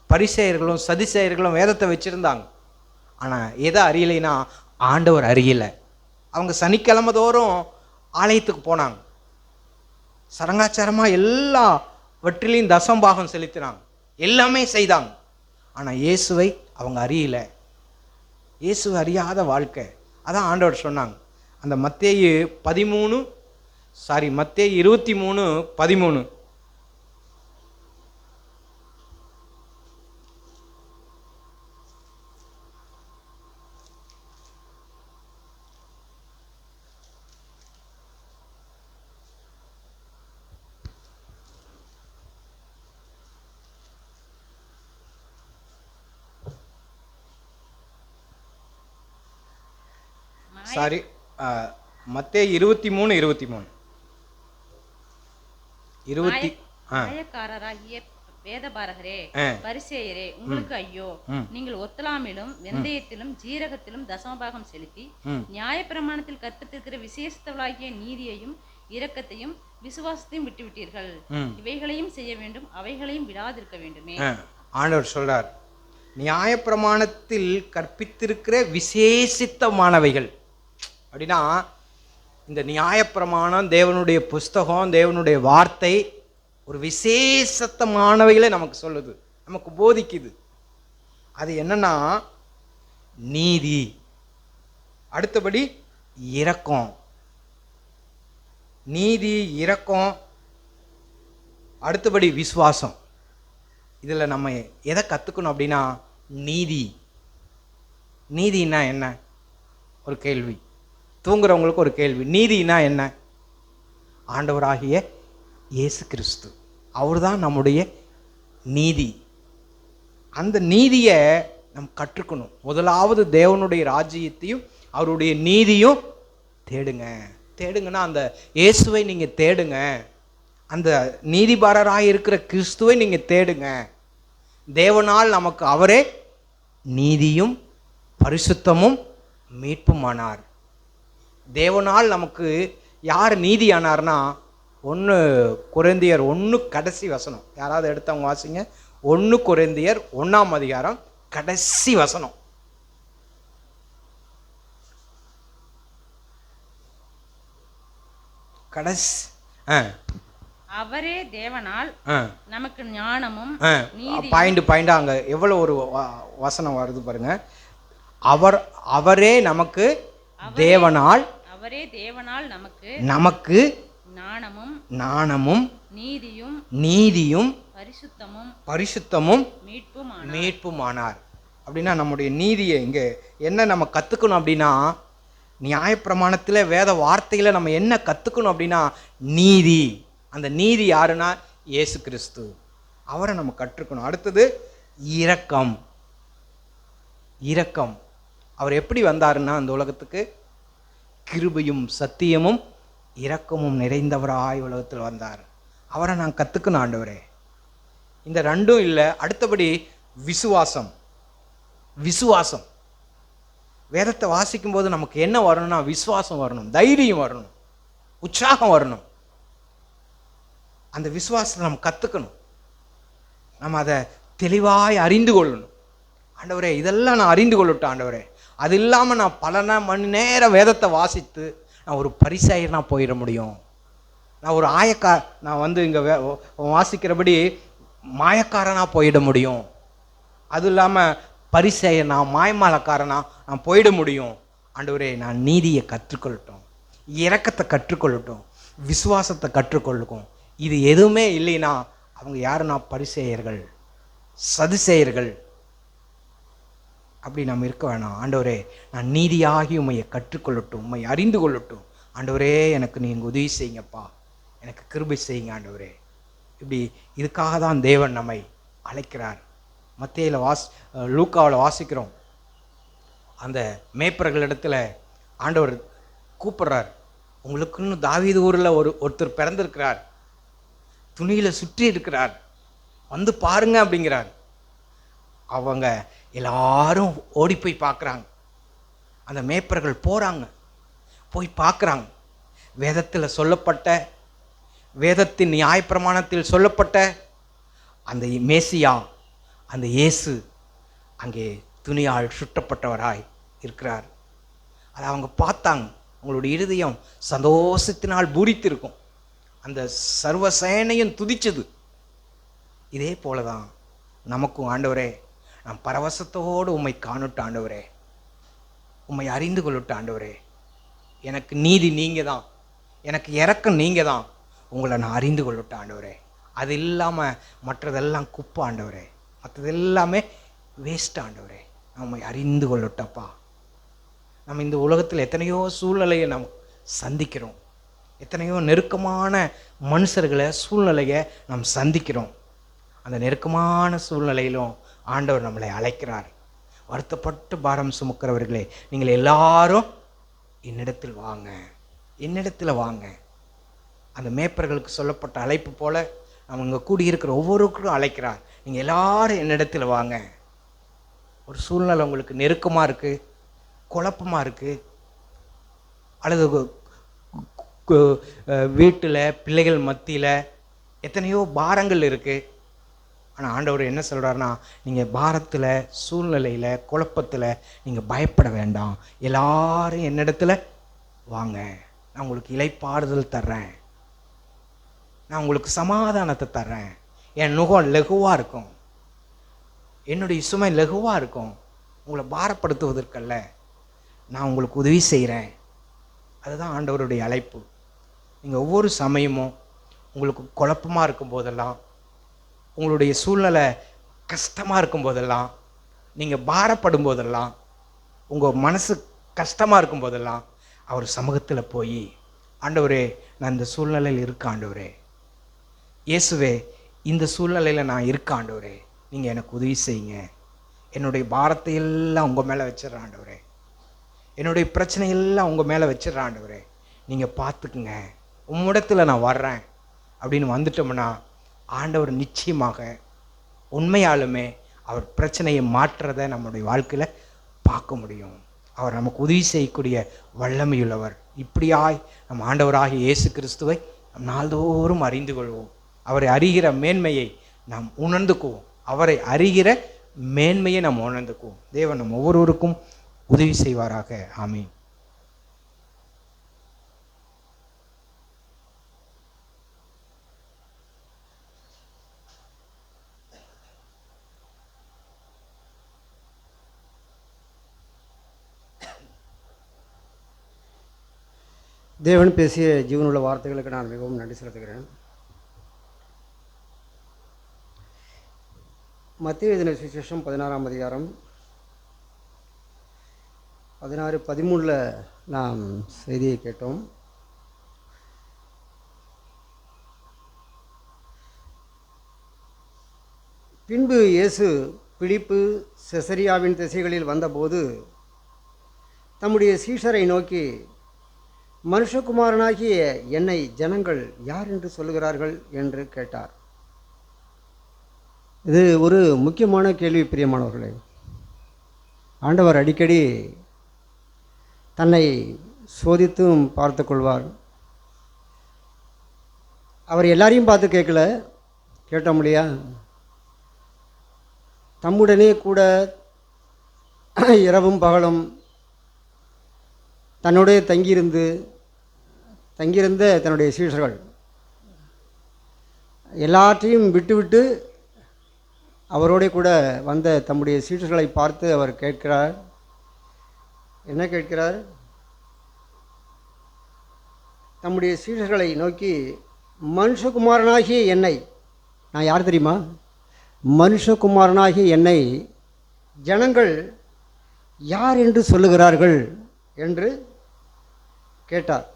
பரிசேயர்களும் சதிசேயர்களும் வேதத்தை வச்சுருந்தாங்க, ஆனால் எதை அறியலைன்னா ஆண்டவர் அறியலை. அவங்க சனிக்கிழமை தோறும் ஆலயத்துக்கு போனாங்க, சரங்காச்சாரமாக எல்லா வற்றிலையும் தசம்பாகம் செலுத்தினாங்க, எல்லாமே செய்தாங்க. ஆனால் இயேசுவை அவங்க அறியலை. இயேசு அறியாத வாழ்க்கை. அதான் ஆண்டவர் சொன்னாங்க, அந்த மத்தேயு 23:13. சாரி, மத்தேயு 23:23 20 மாயக்காரராகிய வேதபாரகரே, பரிசேயரே, உங்களுக்கு ஐயோ! நீங்கள் ஒத்தலாமிலும் வெந்தயத்திலும் ஜீரகத்திலும் தசமபாகம் செலுத்தி நியாயப்பிரமாணத்தில் கற்பித்திருக்கிற விசேஷத்தவளாகிய நீதியையும் இரக்கத்தையும் விசுவாசத்தையும் விட்டுவிட்டீர்கள். இவைகளையும் செய்ய வேண்டும், அவைகளையும் விடாதிருக்க வேண்டுமே. ஆண்டவர் சொல்றார், நியாயப்பிரமாணத்தில் கற்பித்திருக்கிற விசேஷித்தமானவைகள் அப்படின்னா, இந்த நியாயப்பிரமாணம், தேவனுடைய புஸ்தகம், தேவனுடைய வார்த்தை ஒரு விசேஷத்தமானவைகளை நமக்கு சொல்லுது, நமக்கு போதிக்குது. அது என்னன்னா நீதி, அடுத்தபடி இரக்கம். நீதி, இரக்கம், அடுத்தபடி விசுவாசம். இதில் நம்ம எதை கற்றுக்கணும் அப்படின்னா நீதி. நீதினா என்ன? ஒரு கேள்வி. தூங்குறவங்களுக்கு ஒரு கேள்வி, நீதினா என்ன? ஆண்டவராகிய இயேசு கிறிஸ்து, அவர் தான் நம்முடைய நீதி. அந்த நீதியை நம்ம கற்றுக்கணும். முதலாவது தேவனுடைய ராஜ்யத்தையும் அவருடைய நீதியும் தேடுங்க. தேடுங்கன்னா அந்த இயேசுவை நீங்கள் தேடுங்க, அந்த நீதிபரராக இருக்கிற கிறிஸ்துவை நீங்கள் தேடுங்க. தேவனால் நமக்கு அவரே நீதியும் பரிசுத்தமும் மீட்புமானார். தேவனால் நமக்கு யார் நீதியானார்னா 1 கொரிந்தியர் 1 கடைசி வசனம். யாராவது எடுத்தவங்க வாசிங்க. 1 கொரிந்தியர் 1ஆம் அதிகாரம் கடைசி வசனம். கடைசி அவரே தேவனால் நமக்கு ஞானமும் பாயிண்ட் அங்க எவ்வளவு ஒரு வசனம் வருது பாருங்க. அவரே நமக்கு தேவனால், அவரே தேவனால் நமக்கு ஞானமும் நீதியும் பரிசுத்தமும் மீட்புமானார். அப்படின்னா நம்முடைய நீதியை இங்கே என்ன நம்ம கற்றுக்கணும் அப்படின்னா, நியாயப்பிரமாணத்தில் வேத வார்த்தையில் நம்ம என்ன கற்றுக்கணும் அப்படின்னா நீதி. அந்த நீதி யாருன்னா இயேசு கிறிஸ்து, அவரை நம்ம கற்றுக்கணும். அடுத்தது இரக்கம். இரக்கம், அவர் எப்படி வந்தாருன்னா அந்த உலகத்துக்கு கிருபையும் சத்தியமும் இரக்கமும் நிறைந்தவராய் உலகத்தில் வந்தார். அவரை நான் கற்றுக்கணும் ஆண்டவரே. இந்த ரெண்டும் இல்லை. அடுத்தபடி விசுவாசம். விசுவாசம், வேதத்தை வாசிக்கும் போது நமக்கு என்ன வரணும்னா விசுவாசம் வரணும், தைரியம் வரணும், உற்சாகம் வரணும். அந்த விசுவாசத்தை நம்ம கற்றுக்கணும். நம்ம அதை தெளிவாய் அறிந்து கொள்ளணும். ஆண்டவரே, இதெல்லாம் நான் அறிந்து கொள்ளட்டும் ஆண்டவரே. அது இல்லாமல் நான் பல மணி நேரம் வேதத்தை வாசித்து நான் ஒரு பரிசேயனா போயிட முடியும். நான் ஒரு நான் இங்கே வாசிக்கிறபடி மாயக்காரனாக போயிட முடியும். அதுவும் இல்லாமல் பரிசேயனா, மாயமாலக்காரனா நான் போயிட முடியும். ஆண்டவரே, நான் நீதியை கற்றுக்கொள்ளட்டும், இரக்கத்தை கற்றுக்கொள்ளட்டும், விசுவாசத்தை கற்றுக்கொள்ளுக்கும். இது எதுவுமே இல்லைன்னா அவங்க யாருன்னா பரிசேயர்கள், சதுசேயர்கள். அப்படி நம்ம இருக்க வேணாம். ஆண்டவரே, நான் நீதியாகி உம்மையை கற்றுக்கொள்ளட்டும், உம்மை அறிந்து கொள்ளட்டும். ஆண்டவரே, எனக்கு நீங்கள் உதவி செய்யுங்கப்பா, எனக்கு கிருபை செய்யுங்க ஆண்டவரே. இப்படி இதுக்காக தான் தேவன் நம்மை அழைக்கிறார். மத்தேயில லூக்காவில் வாசிக்கிறோம். அந்த மேய்ப்பர்களிடத்தில் ஆண்டவர் கூப்பிடுறார். உங்களுக்குன்னு தாவீது ஊரில் ஒருத்தர் பிறந்திருக்கிறார், துணியில் சுற்றி இருக்கிறார், வந்து பாருங்க அப்படிங்கிறார். அவங்க எல்லாரும் ஓடி போய் பார்க்குறாங்க. அந்த மேய்ப்பர்கள் போகிறாங்க, போய் பார்க்குறாங்க. வேதத்தில் சொல்லப்பட்ட, வேதத்தின் நியாயப்பிரமாணத்தில் சொல்லப்பட்ட அந்த மேசியா, அந்த இயேசு அங்கே துணியால் சுட்டப்பட்டவராய் இருக்கிறார். அதை அவங்க பார்த்தாங்க. அவங்களுடைய இருதயம் சந்தோஷத்தினால் பூரித்திருக்கும். அந்த சர்வ சேனையும் துதிச்சது. இதே போல தான் நமக்கும் ஆண்டவரே, நான் பரவசத்தோடு உம்மை காணட்டும் ஆண்டவரே, உம்மை அறிந்து கொள்ளட்டும் ஆண்டவரே. எனக்கு நீதி நீங்கள் தான், எனக்கு இரக்கம் நீங்கள் தான். உங்களை நான் அறிந்து கொள்ளட்டும் ஆண்டவரே. அது இல்லாமல் மற்றதெல்லாம் குப்பை ஆண்டவரே, மற்றது எல்லாமே வேஸ்ட் ஆண்டவரே. நம்மை அறிந்து கொள்ளட்டப்பா. நம்ம இந்த உலகத்தில் எத்தனையோ சூழ்நிலையை நாம் சந்திக்கிறோம், எத்தனையோ நெருக்கமான மனுஷர்களை, சூழ்நிலையை நாம் சந்திக்கிறோம். அந்த நெருக்கமான சூழ்நிலையிலும் ஆண்டவர் நம்மளை அழைக்கிறார். வருத்தப்பட்டு பாரம் சுமக்கிறவர்களே, நீங்கள் எல்லாரும் என்னிடத்தில் வாங்க, என்னிடத்தில் வாங்க. அந்த மேய்ப்பர்களுக்கு சொல்லப்பட்ட அழைப்பு போல அவங்க கூடியிருக்கிற ஒவ்வொருவருக்கும் அழைக்கிறார். நீங்கள் எல்லாரும் என்னிடத்தில் வாங்க. ஒரு சூழ்நிலை உங்களுக்கு நெருக்கமாக இருக்குது, குழப்பமாக இருக்குது, அல்லது வீட்டில் பிள்ளைகள் மத்தியில் எத்தனையோ பாரங்கள் இருக்குது. ஆனால் ஆண்டவர் என்ன சொல்கிறாருன்னா, நீங்கள் பாரத்தில், சூழ்நிலையில், குழப்பத்தில் நீங்கள் பயப்பட வேண்டாம். எல்லாரும் என்னிடத்துல வாங்க, நான் உங்களுக்கு இளைப்பாறுதல் தர்றேன், நான் உங்களுக்கு சமாதானத்தை தர்றேன். என் நுகம் லகுவாக இருக்கும், என்னுடைய சுமை லகுவாக இருக்கும். உங்களை பாரப்படுத்துவதற்கல்ல, நான் உங்களுக்கு உதவி செய்கிறேன். அதுதான் ஆண்டவருடைய அழைப்பு. நீங்கள் ஒவ்வொரு சமயமும் உங்களுக்கு குழப்பமாக இருக்கும் போதெல்லாம், உங்களுடைய சூழ்நிலை கஷ்டமாக இருக்கும் போதெல்லாம், நீங்கள் பாரப்படும் போதெல்லாம், உங்கள் மனசு கஷ்டமாக இருக்கும் போதெல்லாம் அவர் சமூகத்தில் போய், ஆண்டவரே நான் இந்த சூழ்நிலையில் இருக்க ஆண்டவரே, இயேசுவே இந்த சூழ்நிலையில் நான் இருக்க ஆண்டவரே, நீங்கள் எனக்கு உதவி செய்யுங்க, என்னுடைய பாரத்தை எல்லாம் உங்கள் மேலே வச்சிடறேன் ஆண்டவரே, என்னுடைய பிரச்சனையெல்லாம் உங்கள் மேலே வச்சிடறேன் ஆண்டவரே, நீங்கள் பார்த்துக்குங்க, உம்மிடத்தில் நான் வர்றேன் அப்படின்னு வந்துட்டோம்னா ஆண்டவர் நிச்சயமாக உண்மையாலுமே அவர் பிரச்சனையை மாற்றுறதை நம்முடைய வாழ்க்கையில் பார்க்க முடியும். அவர் நமக்கு உதவி செய்யக்கூடிய வல்லமையுள்ளவர். இப்படியாய் நம் ஆண்டவராகிய இயேசு கிறிஸ்துவை நம் நாள்தோறும் அறிந்து கொள்வோம். அவரை அறிகிற மேன்மையை நாம் உணர்ந்துக்குவோம். அவரை அறிகிற மேன்மையை நாம் உணர்ந்துக்குவோம். தேவன் நம் ஒவ்வொருவருக்கும் உதவி செய்வாராக. ஆமீன். தேவன் பேசிய ஜீவனுள்ள வார்த்தைகளுக்கு நான் மிகவும் நன்றி செலுத்துகிறேன். மத்தேயு எழுதின சுவிசேஷம் 16ஆம் அதிகாரம் 16-13 நாம் செய்தியை கேட்டோம். பின்பு இயேசு பிலிப்பு செசரியாவின் திசைகளில் வந்தபோது தம்முடைய சீஷரை நோக்கி, மனுஷகுமாரனாகிய என்னை ஜனங்கள் யார் என்று சொல்லுகிறார்கள் என்று கேட்டார். இது ஒரு முக்கியமான கேள்வி பிரியமானவர்களே. ஆண்டவர் அடிக்கடி தன்னை சோதித்தும் பார்த்து கொள்வார். அவர் எல்லாரையும் பார்த்து கேட்கல, கேட்டோம் இல்லையா? தம்முடனே கூட இரவும் பகலும் தன்னுடைய தங்கியிருந்த தன்னுடைய சீஷர்கள் எல்லாற்றையும் விட்டுவிட்டு அவரோட கூட வந்த தம்முடைய சீஷர்களை பார்த்து அவர் கேட்கிறார். என்ன கேட்கிறார்? தம்முடைய சீஷர்களை நோக்கி, மனுஷகுமாரனாகிய என்னை, நான் யார் தெரியுமா? மனுஷகுமாரனாகிய என்னை ஜனங்கள் யார் என்று சொல்லுகிறார்கள் என்று கேட்டார்.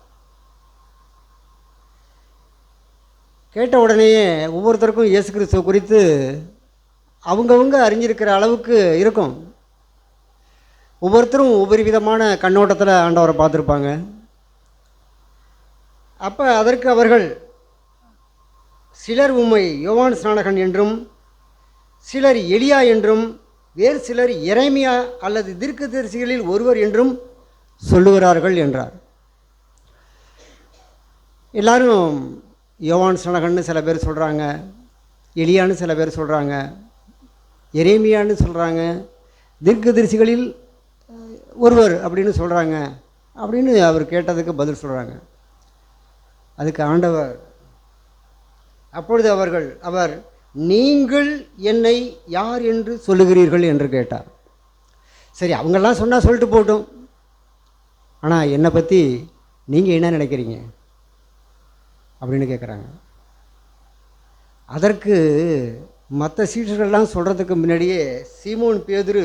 கேட்ட உடனேயே ஒவ்வொருத்தருக்கும் இயேசு கிறிஸ்துவ குறித்து அவங்கவுங்க அறிஞ்சிருக்கிற அளவுக்கு இருக்கும். ஒவ்வொருத்தரும் ஒவ்வொரு விதமான கண்ணோட்டத்தில் ஆண்டவரை பார்த்துருப்பாங்க. அப்போ அதற்கு அவர்கள், சிலர் உம்மை யோவான் ஸ்நானகன் என்றும், சிலர் எலியா என்றும், வேறு சிலர் எரேமியா அல்லது தீர்க்கதரிசிகளில் ஒருவர் என்றும் சொல்லுகிறார்கள் என்றார். எல்லாரும் யோவான் ஸ்நானகன்னு சில பேர் சொல்கிறாங்க, எலியான்னு சில பேர் சொல்கிறாங்க, எரேமியான்னு சொல்கிறாங்க, தீர்க்கதரிசிகளில் ஒருவர் அப்படின்னு சொல்கிறாங்க அப்படின்னு அவர் கேட்டதுக்கு பதில் சொல்கிறாங்க. அதுக்கு ஆண்டவர், அப்பொழுது அவர் நீங்கள் என்னை யார் என்று சொல்லுகிறீர்கள் என்று கேட்டார். சரி, அவங்கெல்லாம் சொன்னால் சொல்லிட்டு போட்டோம், ஆனால் என்னை பற்றி நீங்கள் என்ன நினைக்கிறீங்க அப்படின்னு கேட்குறாங்க. அதற்கு மற்ற சீஷர்கள்லாம் சொல்கிறதுக்கு முன்னாடியே சீமோன் பேதுரு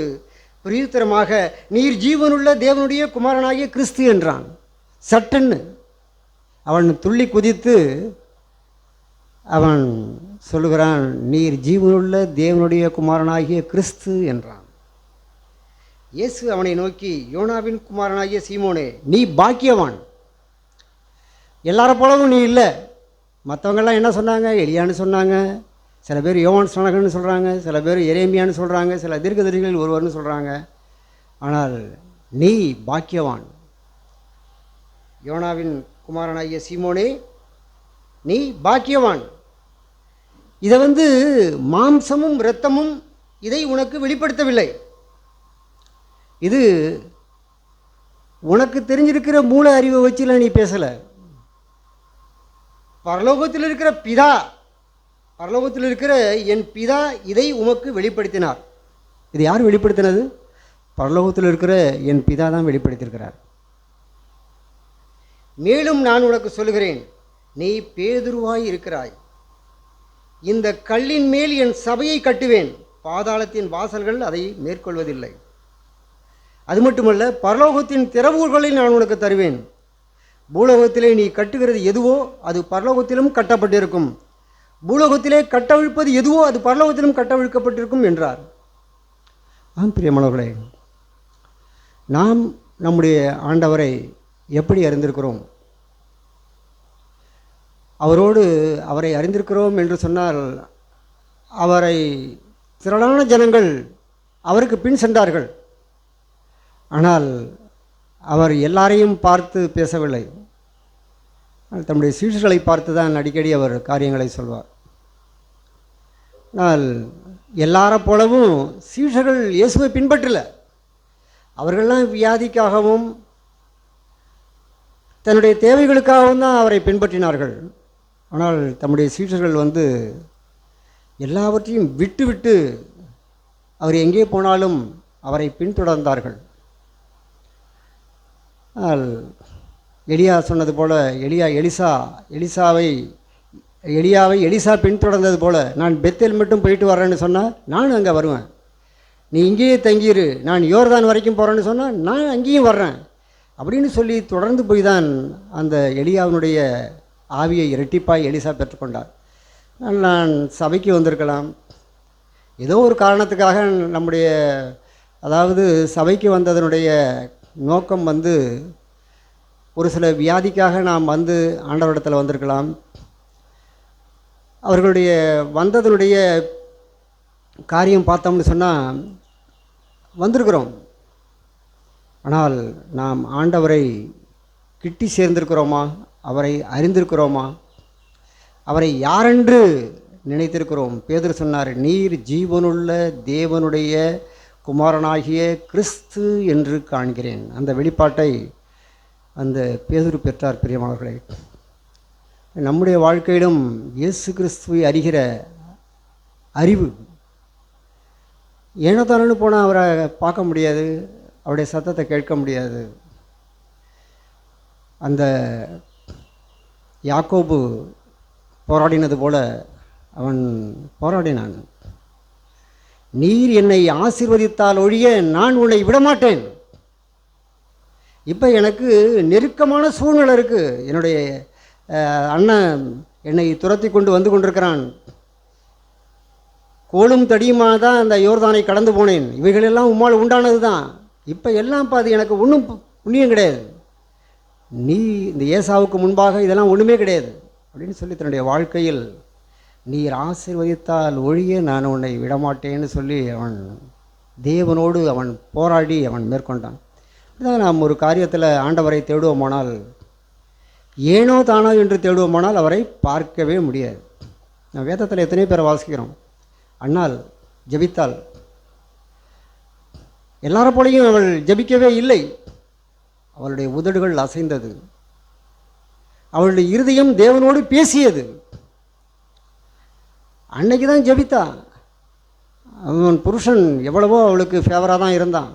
பிரயுத்தரமாக, நீர் ஜீவனுள்ள தேவனுடைய குமாரனாகிய கிறிஸ்து என்றான். சட்டன்னு அவன் துள்ளி குதித்து அவன் சொல்லுகிறான், நீர் ஜீவனுள்ள தேவனுடைய குமாரனாகிய கிறிஸ்து என்றான். இயேசு அவனை நோக்கி, யோனாவின் குமாரனாகிய சீமோனே, நீ பாக்கியவான். எல்லார போலவும் நீ இல்லை. மற்றவங்கெல்லாம் என்ன சொன்னாங்க? எலியான்னு சொன்னாங்க, சில பேர் யோவான் ஸ்நானகன்னு சொல்கிறாங்க, சில பேர் எரேமியான்னு சொல்கிறாங்க, சில தீர்க்கதரிசிகளில் ஒருவர்னு சொல்கிறாங்க. ஆனால் நீ பாக்கியவான். யோனாவின் குமாரனாகிய சீமோனே, நீ பாக்கியவான். இதை மாம்சமும் இரத்தமும் இதை உனக்கு வெளிப்படுத்தவில்லை. இது உனக்கு தெரிஞ்சிருக்கிற மூல அறிவை வச்சுல நீ பேசலை. பரலோகத்தில் இருக்கிற பிதா, பரலோகத்தில் இருக்கிற என் பிதா இதை உமக்கு வெளிப்படுத்தினார். இது யார் வெளிப்படுத்தினது? பரலோகத்தில் இருக்கிற என் பிதா தான் வெளிப்படுத்தியிருக்கிறார். மேலும் நான் உனக்கு சொல்கிறேன், நீ பேதுருவாய் இருக்கிறாய். இந்த கல்லின் மேல் என் சபையை கட்டுவேன், பாதாளத்தின் வாசல்கள் அதை மேற்கொள்வதில்லை. அது மட்டுமல்ல, பரலோகத்தின் திறவுகோல்களை நான் உனக்கு தருவேன். பூலோகத்திலே நீ கட்டுகிறது எதுவோ அது பரலோகத்திலும் கட்டப்பட்டிருக்கும், பூலோகத்திலே கட்டவிழ்ப்பது எதுவோ அது பரலோகத்திலும் கட்டவிழ்க்கப்பட்டிருக்கும் என்றார். ஆம் பிரியமானவர்களே, நாம் நம்முடைய ஆண்டவரை எப்படி அறிந்திருக்கிறோம்? அவரை அறிந்திருக்கிறோம் என்று சொன்னால், அவரை திரளான ஜனங்கள் அவருக்கு பின் சென்றார்கள். ஆனால் அவர் எல்லாரையும் பார்த்து பேசவில்லை. தம்முடைய சீஷர்களை பார்த்து தான் அடிக்கடி அவர் காரியங்களை சொல்வார். ஆனால் எல்லார போலவும் சீஷர்கள் இயேசுவை பின்பற்றல. அவர்களெல்லாம் வியாதிக்காகவும் தன்னுடைய தேவைகளுக்காகவும் தான் அவரை பின்பற்றினார்கள். ஆனால் தம்முடைய சீஷர்கள் எல்லாவற்றையும் விட்டு அவர் எங்கே போனாலும் அவரை பின்தொடர்ந்தார்கள். ஆனால் எலியா சொன்னது போல, எலியாவை எலிசா பின்தொடர்ந்தது போல, நான் பெத்தேல் மட்டும் போயிட்டு வரேன்னு சொன்னால் நானும் அங்கே வருவேன், நீ இங்கேயே தங்கியிரு, நான் யோர்தான் வரைக்கும் போகிறேன்னு சொன்னால் நான் அங்கேயும் வர்றேன் அப்படின்னு சொல்லி தொடர்ந்து போய் தான் அந்த எலியாவினுடைய ஆவியை இரட்டிப்பாய் எலிசா பெற்றுக்கொண்டார். நான் சபைக்கு வந்திருக்கலாம், ஏதோ ஒரு காரணத்துக்காக நம்முடைய சபைக்கு வந்ததனுடைய நோக்கம் ஒரு சில வியாதிக்காக நாம் ஆண்டவரிடத்தில் வந்திருக்கலாம். அவர்களுடைய வந்ததனுடைய காரியம் பார்த்தோம்னு சொன்னால் வந்திருக்கிறோம். ஆனால் நாம் ஆண்டவரை கிட்டி சேர்ந்திருக்கிறோமா? அவரை அறிந்திருக்கிறோமா? அவரை யாரென்று நினைத்திருக்கிறோம்? பேதுரு சொன்னார், நீர் ஜீவனுள்ள தேவனுடைய குமாரனாகிய கிறிஸ்து என்று காண்கிறேன். அந்த வெளிப்பாட்டை அந்த பேதுரு பெற்றார். பிரியமானவர்களே, நம்முடைய வாழ்க்கையிலும் இயேசு கிறிஸ்துவை அறிகிற அறிவு, ஏனோதானு போனால் அவரை பார்க்க முடியாது, அவருடைய சத்தத்தை கேட்க முடியாது. அந்த யாக்கோபு போராடினது போல அவன் போராடினான். நீர் என்னை ஆசீர்வதித்தால் ஒழிய நான் உன்னை விடமாட்டேன். இப்போ எனக்கு நெருக்கமான சூழ்நிலை இருக்குது. என்னுடைய அண்ணன் என்னை துரத்தி கொண்டு கொண்டிருக்கிறான். கோலும் தடியுமாக தான் அந்த யோர்தானை கடந்து போனேன். இவைகளெல்லாம் உம்மால் உண்டானது தான். இப்போ எல்லாம் அது எனக்கு ஒன்றும் புண்ணியம் கிடையாது. நீ இந்த ஏசாவுக்கு முன்பாக இதெல்லாம் ஒன்றுமே கிடையாது அப்படின்னு சொல்லி தன்னுடைய வாழ்க்கையில் நீர் ஆசீர்வதித்தால் ஒழிய நான் உன்னை விடமாட்டேன்னு சொல்லி அவன் தேவனோடு அவன் போராடி அவன் மேற்கொண்டான். இதுதான் நாம் ஒரு காரியத்தில் ஆண்டவரை தேடுவோமானால், ஏனோ தானோ என்று தேடுவோமானால் அவரை பார்க்கவே முடியாது. நான் வேதத்தில் எத்தனையோ பேரை வாசிக்கிறோம். அன்னாள் ஜெபித்தாள், எல்லார போலையும் அவள் ஜெபிக்கவே இல்லை. அவளுடைய உதடுகள் அசைந்தது, அவளுடைய இருதயம் தேவனோடு பேசியது. அன்னைக்கு தான் ஜெபித்தா. அவன் புருஷன் எவ்வளவோ அவளுக்கு ஃபேவராக தான் இருந்தான்.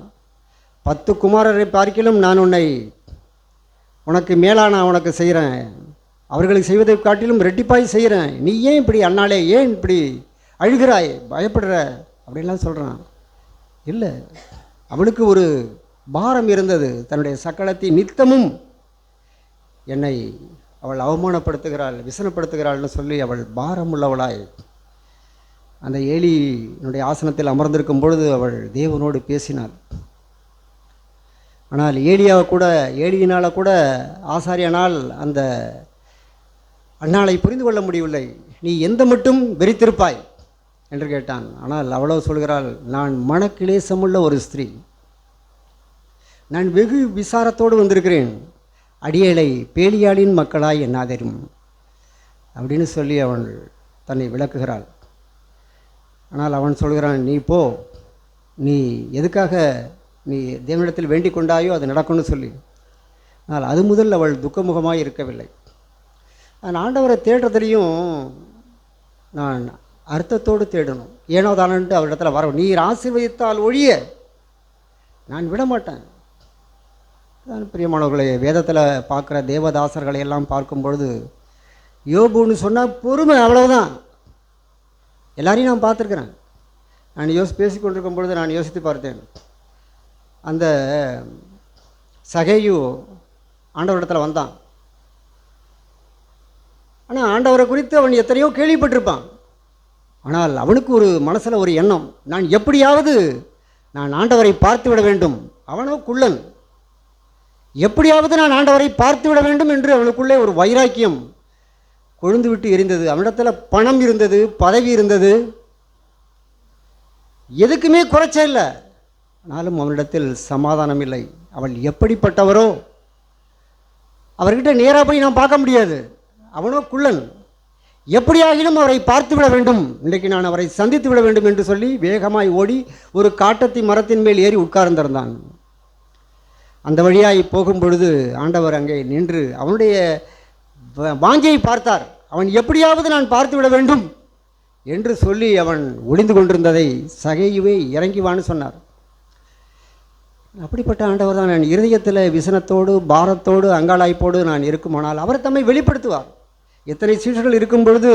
10 குமாரரை பார்க்கிலும் நான் உனக்கு மேலாக நான் உனக்கு செய்கிறேன், அவர்களுக்கு செய்வதை காட்டிலும் ரெட்டிப்பாய் செய்கிறேன், நீ ஏன் இப்படி அண்ணாலே ஏன் இப்படி அழுகிறாய், பயப்படுற அப்படின்லாம் சொல்கிறான். இல்லை, அவளுக்கு ஒரு பாரம் இருந்தது. தன்னுடைய சக்களத்தை நித்தமும் என்னை அவள் அவமானப்படுத்துகிறாள், விசனப்படுத்துகிறாள்னு சொல்லி அவள் பாரம் உள்ளவளாய் அந்த ஏலியினுடைய ஆசனத்தில் அமர்ந்திருக்கும் பொழுது அவள் தேவனோடு பேசினாள். ஆனால் ஏலியினால் கூட ஆசாரியனால் அந்த அன்னாளை புரிந்து கொள்ள முடியவில்லை. நீ எந்த மட்டும் வெறித்திருப்பாய் என்று கேட்டான். ஆனால் அவளோ சொல்கிறாள், நான் மனக்கிலேசமுள்ள ஒரு ஸ்திரீ, நான் வெகு விசாரத்தோடு வந்திருக்கிறேன், அடியேளை பேலியாளின் மக்களாய் எண்ணாதரும் அப்படின்னு சொல்லி அவன் தன்னை விளக்குகிறாள். ஆனால் அவன் சொல்கிறான், நீ போ, நீ எதுக்காக நீ தேவனிடத்தில் வேண்டிக் கொண்டாயோ அது நடக்கும்னு சொல்லி. ஆனால் அது முதல் அவள் துக்கமுகமாக இருக்கவில்லை. நான் ஆண்டவரை தேடுறதுலையும் நான் அர்த்தத்தோடு தேடணும். ஏனோ தானன்ட்டு அவரிடத்துல வர, நீர் ஆசீர்வதித்தால் ஒழிய நான் விட மாட்டேன். நான் பிரியமானவர்களை, வேதத்தில் பார்க்குற தேவதாசர்களை எல்லாம் பார்க்கும் பொழுது யோபுன்னு சொன்னால் பொறுமை, அவ்வளவுதான். எல்லாரையும் நான் பார்த்துருக்குறேன். நான் பேசிக்கொண்டிருக்கும் பொழுது நான் யோசித்து பார்த்தேன். அந்த சகேயு ஆண்டவரிடத்தில் வந்தான். ஆனால் ஆண்டவரை குறித்து அவன் எத்தனையோ கேள்விப்பட்டிருப்பான். ஆனால் அவனுக்கு ஒரு மனசில் ஒரு எண்ணம், நான் எப்படியாவது நான் ஆண்டவரை பார்த்து விட வேண்டும். அவனோ குள்ளன், எப்படியாவது நான் ஆண்டவரை பார்த்து விட வேண்டும் என்று அவனுக்குள்ளே ஒரு வைராக்கியம் கொழுந்து விட்டு எரிந்தது. அவனிடத்தில் பணம் இருந்தது, பதவி இருந்தது, எதுக்குமே குறைச்ச இல்லை. ஆனாலும் அவனிடத்தில் சமாதானம் இல்லை. அவள் எப்படிப்பட்டவரோ அவர்கிட்ட நேராக போய் நான் பார்க்க முடியாது. அவனோ குள்ளன், எப்படியாகிலும் அவரை பார்த்து விட வேண்டும், இன்றைக்கு நான் அவரை சந்தித்து விட வேண்டும் என்று சொல்லி வேகமாய் ஓடி ஒரு காட்டத்தி மரத்தின் மேல் ஏறி உட்கார்ந்திருந்தான். அந்த வழியாய் போகும் பொழுது ஆண்டவர் அங்கே நின்று அவனுடைய வாஞ்சையை பார்த்தார். அவன் எப்படியாவது நான் பார்த்து விட வேண்டும் என்று சொல்லி அவன் ஒளிந்து கொண்டிருந்ததை சகேயுவே இறங்கிவான்னு சொன்னார். அப்படிப்பட்ட ஆண்டவர் தான் நான் இருதயத்தில் விசனத்தோடு பாரத்தோடு அங்காளாய்ப்போடு நான் இருக்குமானால் அவர் தம்மை வெளிப்படுத்துவார். எத்தனை சீஷர்கள் இருக்கும் பொழுது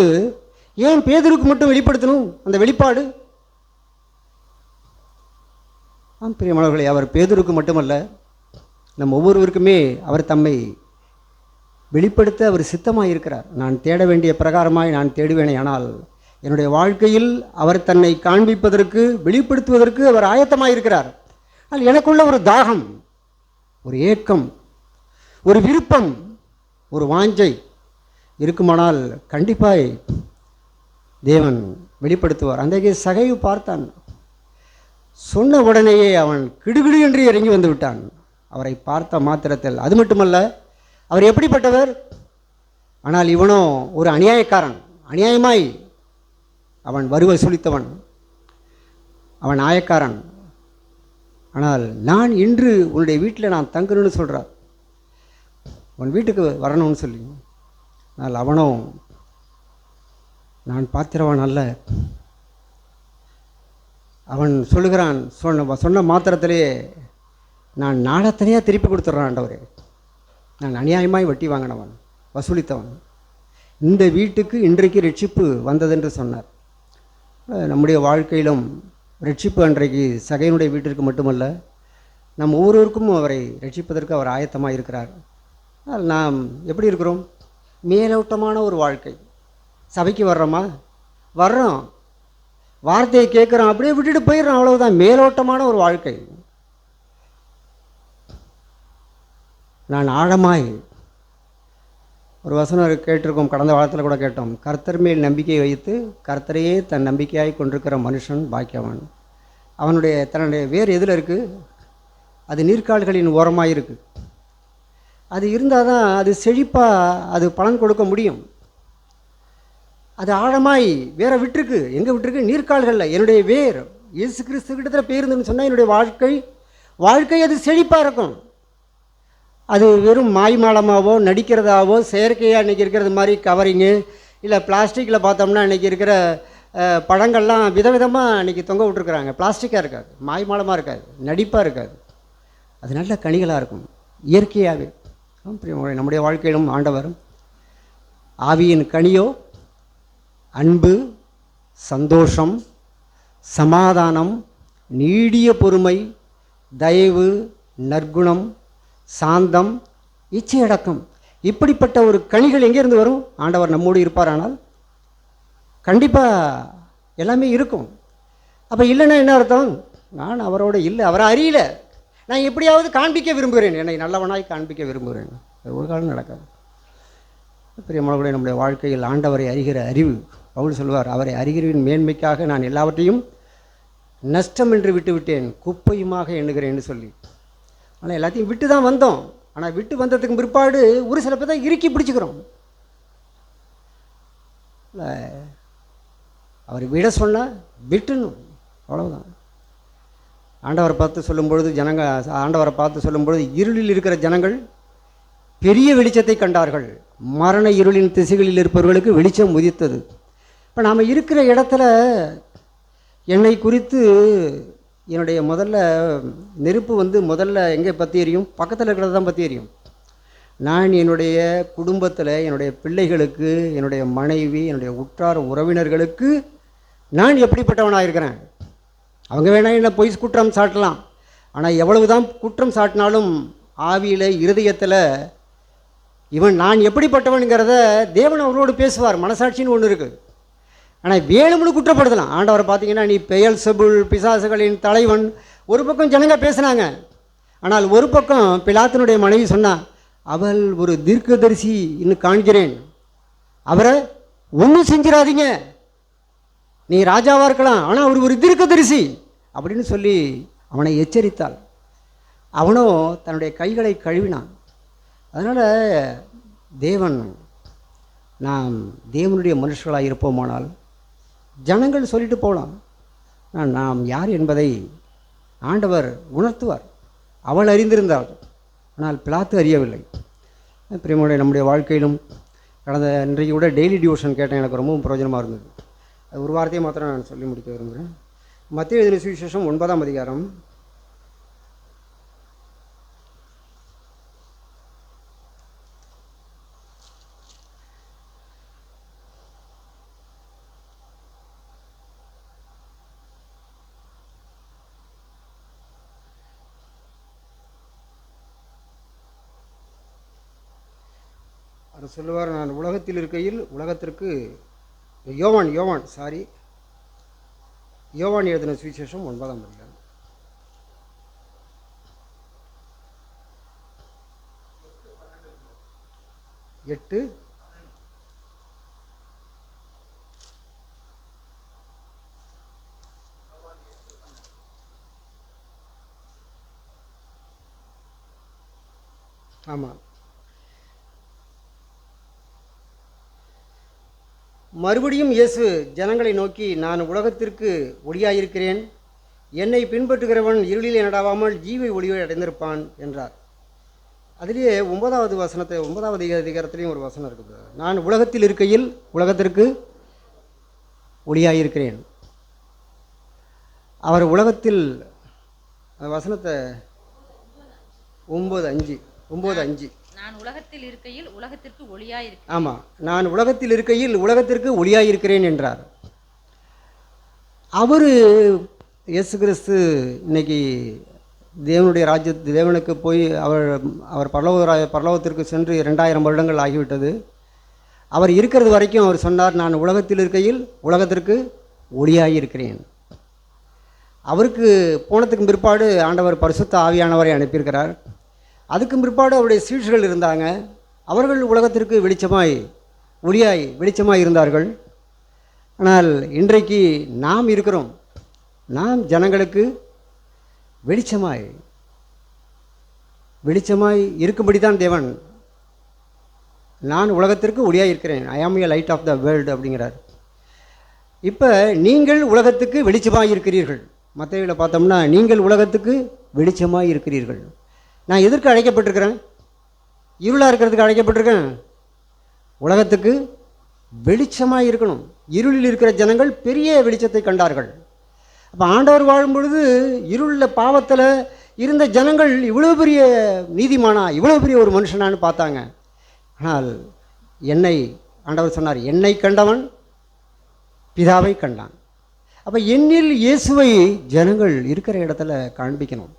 ஏன் பேதுருக்கு மட்டும் வெளிப்படுத்தணும் அந்த வெளிப்பாடு? ஆம் பிரியமானவர்களே, அவர் பேதுருக்கு மட்டுமல்ல, நம் ஒவ்வொருவருக்குமே அவர் தம்மை வெளிப்படுத்த அவர் சித்தமாக இருக்கிறார். நான் தேட வேண்டிய பிரகாரமாய் நான் தேடுவேனே, ஆனால் என்னுடைய வாழ்க்கையில் அவர் தன்னை காண்பிப்பதற்கு வெளிப்படுத்துவதற்கு அவர் ஆயத்தமாக இருக்கிறார். ஆனால் எனக்குள்ள ஒரு தாகம், ஒரு ஏக்கம், ஒரு விருப்பம், ஒரு வாஞ்சை இருக்குமானால் கண்டிப்பாய் தேவன் வெளிப்படுத்துவார். அன்றைக்கு சகையு பார்த்தான். சொன்ன உடனேயே அவன் கிடுகிடு என்று இறங்கி வந்து விட்டான் அவரை பார்த்த மாத்திரத்தில். அது மட்டுமல்ல, அவர் எப்படிப்பட்டவர்? ஆனால் இவனோ ஒரு அநியாயக்காரன், அநியாயமாய் அவன் வரி வசூலித்தவன், அவன் ஆயக்காரன். ஆனால் நான் இன்று உன்னுடைய வீட்டில் நான் தங்கணும்னு சொல்கிறார், உன் வீட்டுக்கு வரணும்னு சொல்லி. ஆனால் அவனோ நான் பாத்திரவன் அல்ல. அவன் சொல்லுகிறான், சொன்ன மாத்திரத்திலேயே நான் நாளத்தனையாக திருப்பி கொடுத்துட்றான் ஆண்டவரே, நான் அநியாயமாய் வட்டி வாங்கினவன், வசூலித்தவன், இந்த வீட்டுக்கு இன்றைக்கு ரட்சிப்பு வந்ததென்று சொன்னார். நம்முடைய வாழ்க்கையிலும் ரட்சிப்பு அன்றைக்கு சகையனுடைய வீட்டிற்கு மட்டுமல்ல, நம் ஒவ்வொருவருக்கும் அவரை ரட்சிப்பதற்கு அவர் ஆயத்தமாக இருக்கிறார். நாம் எப்படி இருக்கிறோம்? மேலோட்டமான ஒரு வாழ்க்கை. சபைக்கு வர்றோமா? வர்றோம், வார்த்தையை கேட்குறோம், அப்படியே விட்டுட்டு போயிடுறோம், அவ்வளவுதான். மேலோட்டமான ஒரு வாழ்க்கை. நான் ஆழமாய் ஒரு வசனம் கேட்டிருக்கோம், கடந்த வாரத்தில் கூட கேட்டோம், கர்த்தர் மேல் நம்பிக்கை வைத்து கர்த்தரையே தன் நம்பிக்கையாய் கொண்டிருக்கிற மனுஷன் பாக்கியவான். தன்னுடைய வேர் எதில் இருக்குது? அது நீர்க்கால்களின் ஓரமாக இருக்குது. அது இருந்தால் தான் அது செழிப்பாக அது பலன் கொடுக்க முடியும். அது ஆழமாய் வேற விட்டுருக்கு. எங்கே விட்டுருக்கு? நீர்க்கால்களில். என்னுடைய வேர் இயேசு கிறிஸ்து கிட்டத்தில் போயிருந்துன்னு சொன்னால் என்னுடைய வாழ்க்கை அது செழிப்பாக இருக்கும். அது வெறும் மாய்மாலமாவோ நடிக்கிறதாவோ செயற்கையாக இன்றைக்கி இருக்கிறது மாதிரி கவரிங்கு இல்லை பிளாஸ்டிக்கில் பார்த்தோம்னா இன்றைக்கி இருக்கிற பழங்கள்லாம் விதவிதமாக இன்றைக்கி தொங்க விட்டுருக்குறாங்க. பிளாஸ்டிக்காக இருக்காது, மாய்மாலமாக இருக்காது, நடிப்பாக இருக்காது. அது நல்ல கனிகளாக இருக்கும் இயற்கையாகவே. நம்முடைய வாழ்க்கையிலும் ஆண்டவர் ஆவியின் கனியோ அன்பு, சந்தோஷம், சமாதானம், நீடிய பொறுமை, தயவு, நற்குணம், சாந்தம், இச்சையடக்கம், இப்படிப்பட்ட ஒரு கனிகள் எங்கேருந்து வரும்? ஆண்டவர் நம்மோடு இருப்பாரானால் கண்டிப்பாக எல்லாமே இருக்கும். அப்போ இல்லைன்னா என்ன அர்த்தம்? நான் அவரோட இல்லை, அவரை அறியல. நான் எப்படியாவது காண்பிக்க விரும்புகிறேன், என்னை நல்லவனாய் காண்பிக்க விரும்புகிறேன். அது ஒரு காலம் நடக்காது. பிரியமானவர்களே, நம்முடைய வாழ்க்கையில் ஆண்டவரை அறிகிற அறிவு, பவுல் சொல்வார், அவரை அறிகிறவின் மேன்மைக்காக நான் எல்லாவற்றையும் நஷ்டம் என்று விட்டுவிட்டேன், குப்பையுமாக எண்ணுகிறேன்னு சொல்லி. ஆனால் எல்லாத்தையும் விட்டு தான் வந்தோம். ஆனால் விட்டு வந்ததுக்கு பிற்பாடு ஒரு சில பேர் தான் இறுக்கி பிடிச்சிக்கிறோம். இல்லை, அவர் விட சொன்னால் விட்டுணும், அவ்வளோதான். ஆண்டவரை பார்த்து சொல்லும்பொழுது ஆண்டவரை பார்த்து சொல்லும்பொழுது இருளில் இருக்கிற ஜனங்கள் பெரிய வெளிச்சத்தை கண்டார்கள், மரண இருளின் திசைகளில் இருப்பவர்களுக்கு வெளிச்சம் உதித்தது. இப்போ நாம் இருக்கிற இடத்துல என்னை குறித்து என்னுடைய முதல்ல நெருப்பு முதல்ல எங்கே பற்றி எரியும்? பக்கத்தில் இருக்கிறது தான் பற்றி எரியும். நான் என்னுடைய குடும்பத்தில் என்னுடைய பிள்ளைகளுக்கு, என்னுடைய மனைவி, என்னுடைய உற்றார் உறவினர்களுக்கு நான் எப்படிப்பட்டவனாக இருக்கிறேன்? அவங்க வேணால் என்ன பொய் குற்றம் சாட்டலாம், ஆனால் எவ்வளவு தான் குற்றம் சாட்டினாலும் ஆவியில் இருதயத்தில் இவன் நான் எப்படிப்பட்டவனுங்கிறத தேவன் அவரோடு பேசுவார். மனசாட்சின்னு ஒன்று இருக்குது. ஆனால் வேணும்னு குற்றப்படுத்தலாம். ஆண்டவரை பார்த்தீங்கன்னா, நீ பெயல்செபூல், பிசாசுகளின் தலைவன், ஒரு பக்கம் ஜனங்க பேசுனாங்க. ஆனால் ஒரு பக்கம் பிலாத்தினுடைய மனைவி சொன்னா, அவள் ஒரு தீர்க்கதரிசி இன்னும் காண்கிறேன், அவரை ஒன்றும் செஞ்சிடாதீங்க, நீ ராஜாவாக இருக்கலாம், ஆனால் அவர் ஒரு தீர்க்கதரிசி அப்படின்னு சொல்லி அவனை எச்சரித்தாள். அவனோ தன்னுடைய கைகளை கழுவினான். அதனால் தேவன், நாம் தேவனுடைய மனுஷர்களாக இருப்போமானால் ஜனங்கள் சொல்லிட்டு போகலாம், நாம் யார் என்பதை ஆண்டவர் உணர்த்துவார். அவள் அறிந்திருந்தாள், ஆனால் பிலாத்து அறியவில்லை. பிரியமுடைய நம்முடைய வாழ்க்கையிலும் கடந்த இன்றைக்கு கூட டெய்லி டிவோஷன் கேட்டேன், எனக்கு ரொம்பவும் பிரயோஜனமாக இருந்தது. அது ஒரு வார்த்தையை மாத்திரம் நான் சொல்லி முடிக்க விரும்புகிறேன். மத்தேயு எழுதின சுவிசேஷம் 9ஆம் அதிகாரம் 9 சொல்லுவார், நான் உலகத்தில் இருக்கையில் உலகத்திற்கு யோவான் எழுதின சுவிசேஷம் 9ஆம் அதிகாரம் 8 ஆமாம். மறுபடியும் இயேசு ஜனங்களை நோக்கி, நான் உலகத்திற்கு ஒளியாயிருக்கிறேன், என்னை பின்பற்றுகிறவன் இருளிலே நடாவாமல் ஜீவ ஒளியை அடைந்திருப்பான் என்றார். அதிலேயே 9வது அதிகாரத்திலையும் ஒரு வசனம் இருக்குது, நான் உலகத்தில் இருக்கையில் உலகத்திற்கு ஒளியாயிருக்கிறேன். அவர் உலகத்தில், அந்த வசனத்தை 9:5 நான் உலகத்தில் இருக்கையில் உலகத்திற்கு ஒளியாயிருக்கிறேன். ஆமாம், நான் உலகத்தில் இருக்கையில் உலகத்திற்கு ஒளியாயிருக்கிறேன் என்றார். அவர் இயேசு கிறிஸ்து இன்னைக்கு தேவனுடைய தேவனுக்கு போய் அவர் பரலோகத்திற்கு சென்று 2000 வருடங்கள் ஆகிவிட்டது. அவர் இருக்கிறது வரைக்கும் அவர் சொன்னார், நான் உலகத்தில் இருக்கையில் உலகத்திற்கு ஒளியாயிருக்கிறேன். அவருக்கு போனதுக்கு பிற்பாடு ஆண்டவர் பரிசுத்த ஆவியானவரை அனுப்பியிருக்கிறார். அதுக்கு பிற்பாடு அவருடைய சீஷர்கள் இருந்தாங்க. அவர்கள் உலகத்திற்கு வெளிச்சமாய் இருந்தார்கள். ஆனால் இன்றைக்கு நாம் இருக்கிறோம், நாம் ஜனங்களுக்கு வெளிச்சமாய் இருக்கும்படி தான் தேவன், நான் உலகத்திற்கு ஒளியாக இருக்கிறேன், I am a light of the world அப்படிங்கிறார். இப்போ நீங்கள் உலகத்துக்கு வெளிச்சமாக இருக்கிறீர்கள். மத்தேயுவில் பார்த்தோம்னா, நீங்கள் உலகத்துக்கு வெளிச்சமாக இருக்கிறீர்கள். நான் எதற்கு அழைக்கப்பட்டிருக்கிறேன்? இருளாக இருக்கிறதுக்கு அழைக்கப்பட்டிருக்கேன். உலகத்துக்கு வெளிச்சமாக இருக்கணும். இருளில் இருக்கிற ஜனங்கள் பெரிய வெளிச்சத்தை கண்டார்கள். அப்போ ஆண்டவர் வாழும் பொழுது இருளில் பாவத்தில் இருந்த ஜனங்கள் இவ்வளோ பெரிய நீதிமானா, இவ்வளோ பெரிய ஒரு மனுஷனான்னு பார்த்தாங்க. ஆனால் ஆண்டவர் சொன்னார், என்னை கண்டவன் பிதாவை கண்டான். அப்போ என்னில் இயேசுவை ஜனங்கள் இருக்கிற இடத்துல காண்பிக்கணும்.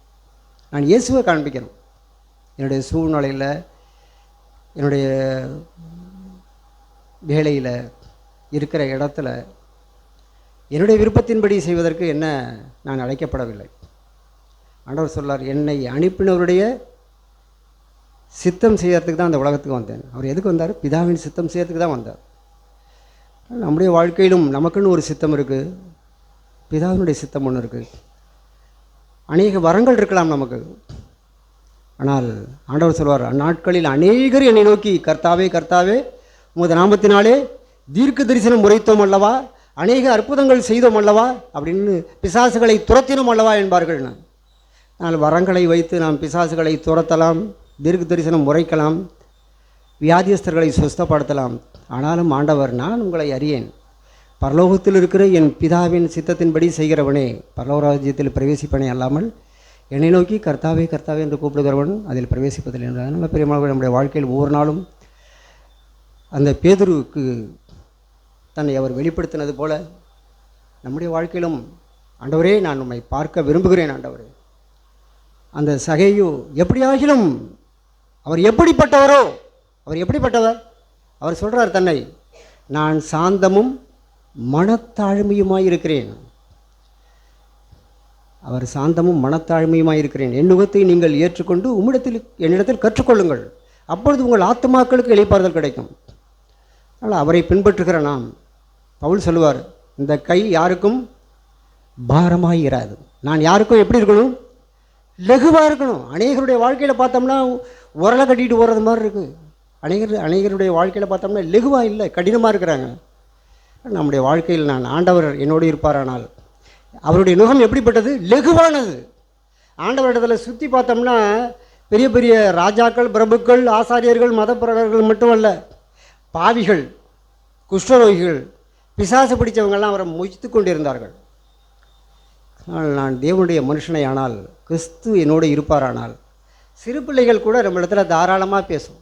நான் இயேசுவை காண்பிக்கணும். என்னுடைய சூழ்நிலையில், என்னுடைய வேலையில், இருக்கிற இடத்துல என்னுடைய விருப்பத்தின்படி செய்வதற்கு நான் அழைக்கப்படவில்லை. ஆண்டவர் சொல்லார், என்னை அனுப்பினவருடைய சித்தம் செய்யறதுக்கு தான் அந்த உலகத்துக்கு வந்தேன். அவர் எதுக்கு வந்தார்? பிதாவின் சித்தம் செய்யறதுக்கு தான் வந்தார். நம்முடைய வாழ்க்கையிலும் நமக்குன்னு ஒரு சித்தம் இருக்குது, பிதாவினுடைய சித்தம் ஒன்று இருக்குது. அநேக வரங்கள் இருக்கலாம் நமக்கு. ஆனால் ஆண்டவர் சொல்வார், அந்நாட்களில் அநேகர் என்னை நோக்கி, கர்த்தாவே கர்த்தாவே உமது நாமத்தினாலே தீர்க்க தரிசனம் உரைத்தோம் அல்லவா, அநேக அற்புதங்கள் செய்தோம் அல்லவா, அப்படின்னு பிசாசுகளை துரத்தினோம் அல்லவா என்பார்கள். ஆனால் வரங்களை வைத்து நாம் பிசாசுகளை துரத்தலாம், தீர்க்க தரிசனம் உரைக்கலாம், வியாதியஸ்தர்களை சுஸ்தப்படுத்தலாம். ஆனாலும் ஆண்டவர், நான் உங்களை அறியேன், பரலோகத்தில் இருக்கிற என் பிதாவின் சித்தத்தின்படி செய்கிறவனே பரலோக ராஜ்யத்தில் பிரவேசிப்பனே அல்லாமல் என்னை நோக்கி கர்த்தாவே கர்த்தாவே என்று கூப்பிடுகிறவன் அதில் பிரவேசிப்பதில்லை என்றார். அதனால் பெரியமாக நம்முடைய வாழ்க்கையில் ஒவ்வொரு நாளும் அந்த பேதுருவுக்கு தன்னை அவர் வெளிப்படுத்தினது போல நம்முடைய வாழ்க்கையிலும், ஆண்டவரே நான் உம்மை பார்க்க விரும்புகிறேன் ஆண்டவரே. அந்த சகேயு எப்படியாகிலும், அவர் எப்படிப்பட்டவரோ, அவர் எப்படிப்பட்டவர்? அவர் சொல்கிறார் தன்னை, நான் சாந்தமும் மனத்தாழ்மையுமாய் இருக்கிறேன். அவர் சாந்தமும் மனத்தாழ்மையுமாய் இருக்கிறேன். என் நுகத்தை நீங்கள் ஏற்றுக்கொண்டு என்னிடத்தில் கற்றுக்கொள்ளுங்கள், அப்பொழுது உங்கள் ஆத்துமாக்களுக்கு இளைப்பாறுதல் கிடைக்கும். அதனால் அவரை பின்பற்றுகிற நாம், பவுல் சொல்லுவார், இந்த கை யாருக்கும் பாரமாக இராது. நான் யாருக்கும் எப்படி இருக்கணும்? லகுவாக இருக்கணும். அநேகருடைய வாழ்க்கையில் பார்த்தோம்னா உரலை கட்டிட்டு ஓடுறது மாதிரி இருக்குது. அநேகருடைய வாழ்க்கையில் பார்த்தோம்னா லகுவாக இல்லை, கடினமாக இருக்கிறாங்க. நம்முடைய வாழ்க்கையில் நான் ஆண்டவர் என்னோடு இருப்பாரானால், அவருடைய நுகம் எப்படிப்பட்டது? லகுவானது. ஆண்டவரிடத்தில் சுற்றி பார்த்தோம்னா பெரிய பெரிய ராஜாக்கள், பிரபுக்கள், ஆசாரியர்கள், மதப்பிரகர்கள் மட்டுமல்ல, பாவிகள், குஷ்டரோகிகள், பிசாசு பிடித்தவங்கள்லாம் அவரை முயற்சித்து கொண்டிருந்தார்கள். நான் தேவனுடைய மனுஷனை ஆனால், கிறிஸ்து என்னோடு இருப்பாரானால், சிறு பிள்ளைகள் கூட நம்மளிடத்தில் தாராளமாக பேசும்.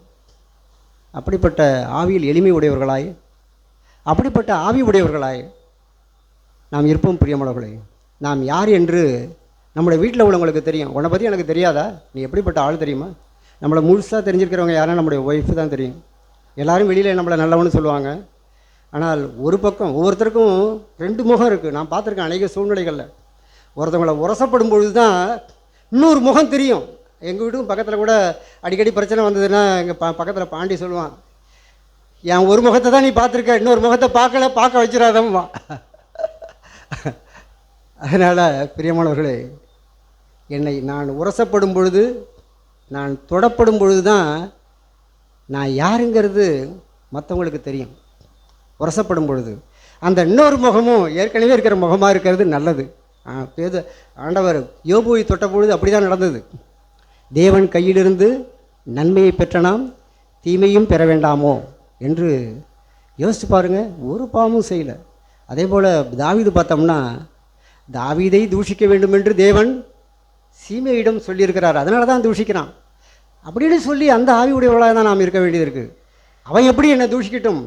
அப்படிப்பட்ட ஆவியில் எளிமை உடையவர்களாய், அப்படிப்பட்ட ஆவி உடையவர்களாய் நாம் இருப்போம். பிரியமானவர்களே, நாம் யார் என்று நம்மளோட வீட்டில் உள்ளவங்களுக்கு தெரியும். உன்னை பற்றி எனக்கு தெரியாதா? நீ எப்படிப்பட்ட ஆள் தெரியுமா? நம்மளை முழுசாக தெரிஞ்சிருக்கிறவங்க யாருன்னா நம்முடைய ஒய்ஃபு தான் தெரியும். எல்லோரும் வெளியில் நம்மளை நல்லவன்னு சொல்லுவாங்க. ஆனால் ஒரு பக்கம் ஒவ்வொருத்தருக்கும் ரெண்டு முகம் இருக்குது. நான் பார்த்துருக்கேன் அநேக சூழ்நிலைகளில். ஒருத்தவங்களை உரசப்படும் பொழுது தான் இன்னொரு முகம் தெரியும். எங்கள் வீட்டுக்கும் பக்கத்தில் கூட அடிக்கடி பிரச்சனை வந்ததுன்னா எங்கள் பக்கத்தில் பாண்டி சொல்லுவான், என் ஒரு முகத்தை தான் நீ பார்த்துருக்க, இன்னொரு முகத்தை பார்க்க வச்சிடாதம்மா. அதனால் பிரியமானவர்களே, என்னை நான் உரசப்படும் பொழுது, நான் தொடப்படும் பொழுது தான் நான் யாருங்கிறது மற்றவங்களுக்கு தெரியும். உரசப்படும் பொழுது அந்த இன்னொரு முகமும் ஏற்கனவே இருக்கிற முகமாக இருக்கிறது நல்லது. ஆண்டவர் யோபுவை தொட்ட பொழுது அப்படி தான் நடந்தது. தேவன் கையிலிருந்து நன்மையை பெற்ற நாம் தீமையும் பெற வேண்டாமோ என்று யோசித்து பாருங்கள். ஒரு பாவமும் செய்யலை. அதே போல் தாவீது பார்த்தோம்னா, தாவீதை தூஷிக்க வேண்டும் என்று தேவன் சீமையிடம் சொல்லியிருக்கிறார், அதனால தான் தூஷிக்கிறான் அப்படின்னு சொல்லி அந்த ஆவி உடையவர்களாக தான் நாம் இருக்க வேண்டியது இருக்குது. அவன் எப்படி என்னை தூஷிக்கட்டும்?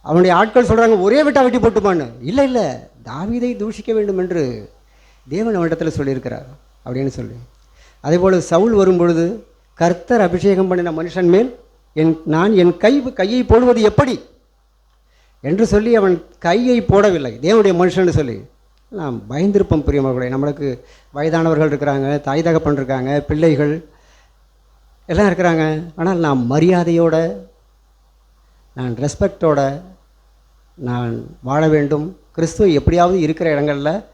அவனுடைய ஆட்கள் சொல்கிறாங்க, ஒரே விட்டா வெட்டி போட்டுமான்னு. இல்லை இல்லை, தாவீதை தூஷிக்க வேண்டும் என்று தேவன் அவனிடத்தில் சொல்லியிருக்கிறார் அப்படின்னு சொல்லி. அதே போல் சவுல் வரும்பொழுது, கர்த்தர் அபிஷேகம் பண்ணின மனுஷன் மேல் நான் என் கையை போடுவது எப்படி என்று சொல்லி அவன் கையை போடவில்லை, தேவனுடைய மனுஷன்னு சொல்லி. நாம் பயந்திருப்போம் பிரியமானவர்களே. நம்மளுக்கு வயதானவர்கள் இருக்கிறாங்க, தாய் தகப்பன் இருக்காங்க, பிள்ளைகள் எல்லாம் இருக்கிறாங்க. ஆனால் நாம் மரியாதையோட, நான் ரெஸ்பெக்டோட நான் வாழ வேண்டும். கிறிஸ்துவ எப்படியாவது இருக்கிற இடங்களில்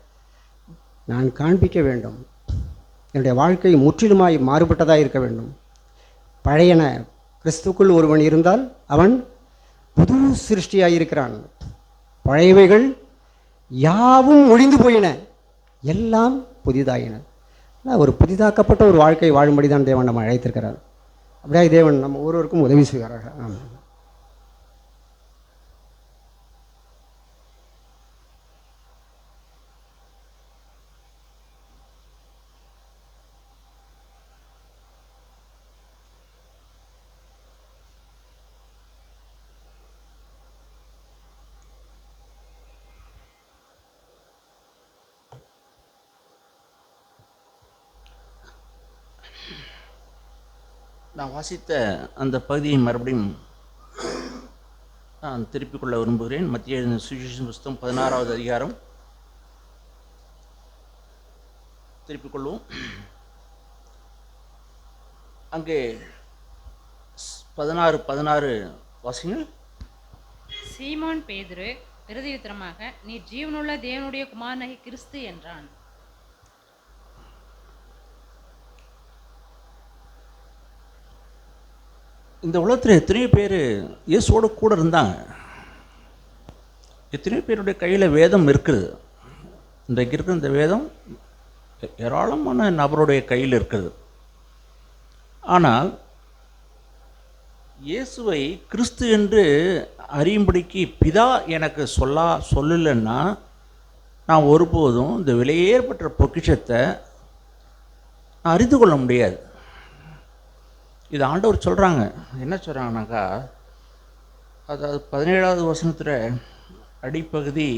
நான் காண்பிக்க வேண்டும். என்னுடைய வாழ்க்கை முற்றிலுமாய் மாறுபட்டதாக இருக்க வேண்டும். பழையன கிறிஸ்துக்குள் ஒருவன் இருந்தால் அவன் புது சிருஷ்டியாக இருக்கிறான். பழையவைகள் யாவும் ஒழிந்து போயின, எல்லாம் புதிதாயின. ஒரு புதிதாக்கப்பட்ட ஒரு வாழ்க்கை வாழும்படி தான் தேவன் நம்ம அழைத்திருக்கிறார். அப்படியே தேவன் நம்ம ஒவ்வொருவருக்கும் உதவி செய்கிறார்கள். ஆமாம். நான் வாசித்த அந்த பகுதியை மறுபடியும் நான் திருப்பிக் கொள்ள விரும்புகிறேன். மத்திய எழுதின சுவிசேஷ புஸ்தகம் 16வது அதிகாரம் திருப்பிக் கொள்வோம். அங்கே 16 வாசிங்கள். சீமோன் பேதுரு பிரதியுத்தரமாக, நீர் ஜீவனுள்ள தேவனுடைய குமாரனாகிய கிறிஸ்து என்றான். இந்த உலகத்தில் எத்தனையோ பேர் இயேசுவோட கூட இருந்தாங்க. எத்தனையோ பேருடைய கையில் வேதம் இருக்குது. இன்றைக்கு இருக்கிற இந்த வேதம் ஏராளமான நபருடைய கையில் இருக்குது. ஆனால் இயேசுவை கிறிஸ்து என்று அறியும்படிக்கு பிதா எனக்கு சொல்லலைன்னா நான் ஒருபோதும் இந்த விலையேற்பட்ட பொக்கிஷத்தை நான் அறிந்து கொள்ள முடியாது. இது ஆண்டவர் சொல்கிறாங்க. என்ன சொல்கிறாங்கனாக்கா, அதாவது 17வது வசனத்தில் அடிப்பகுதி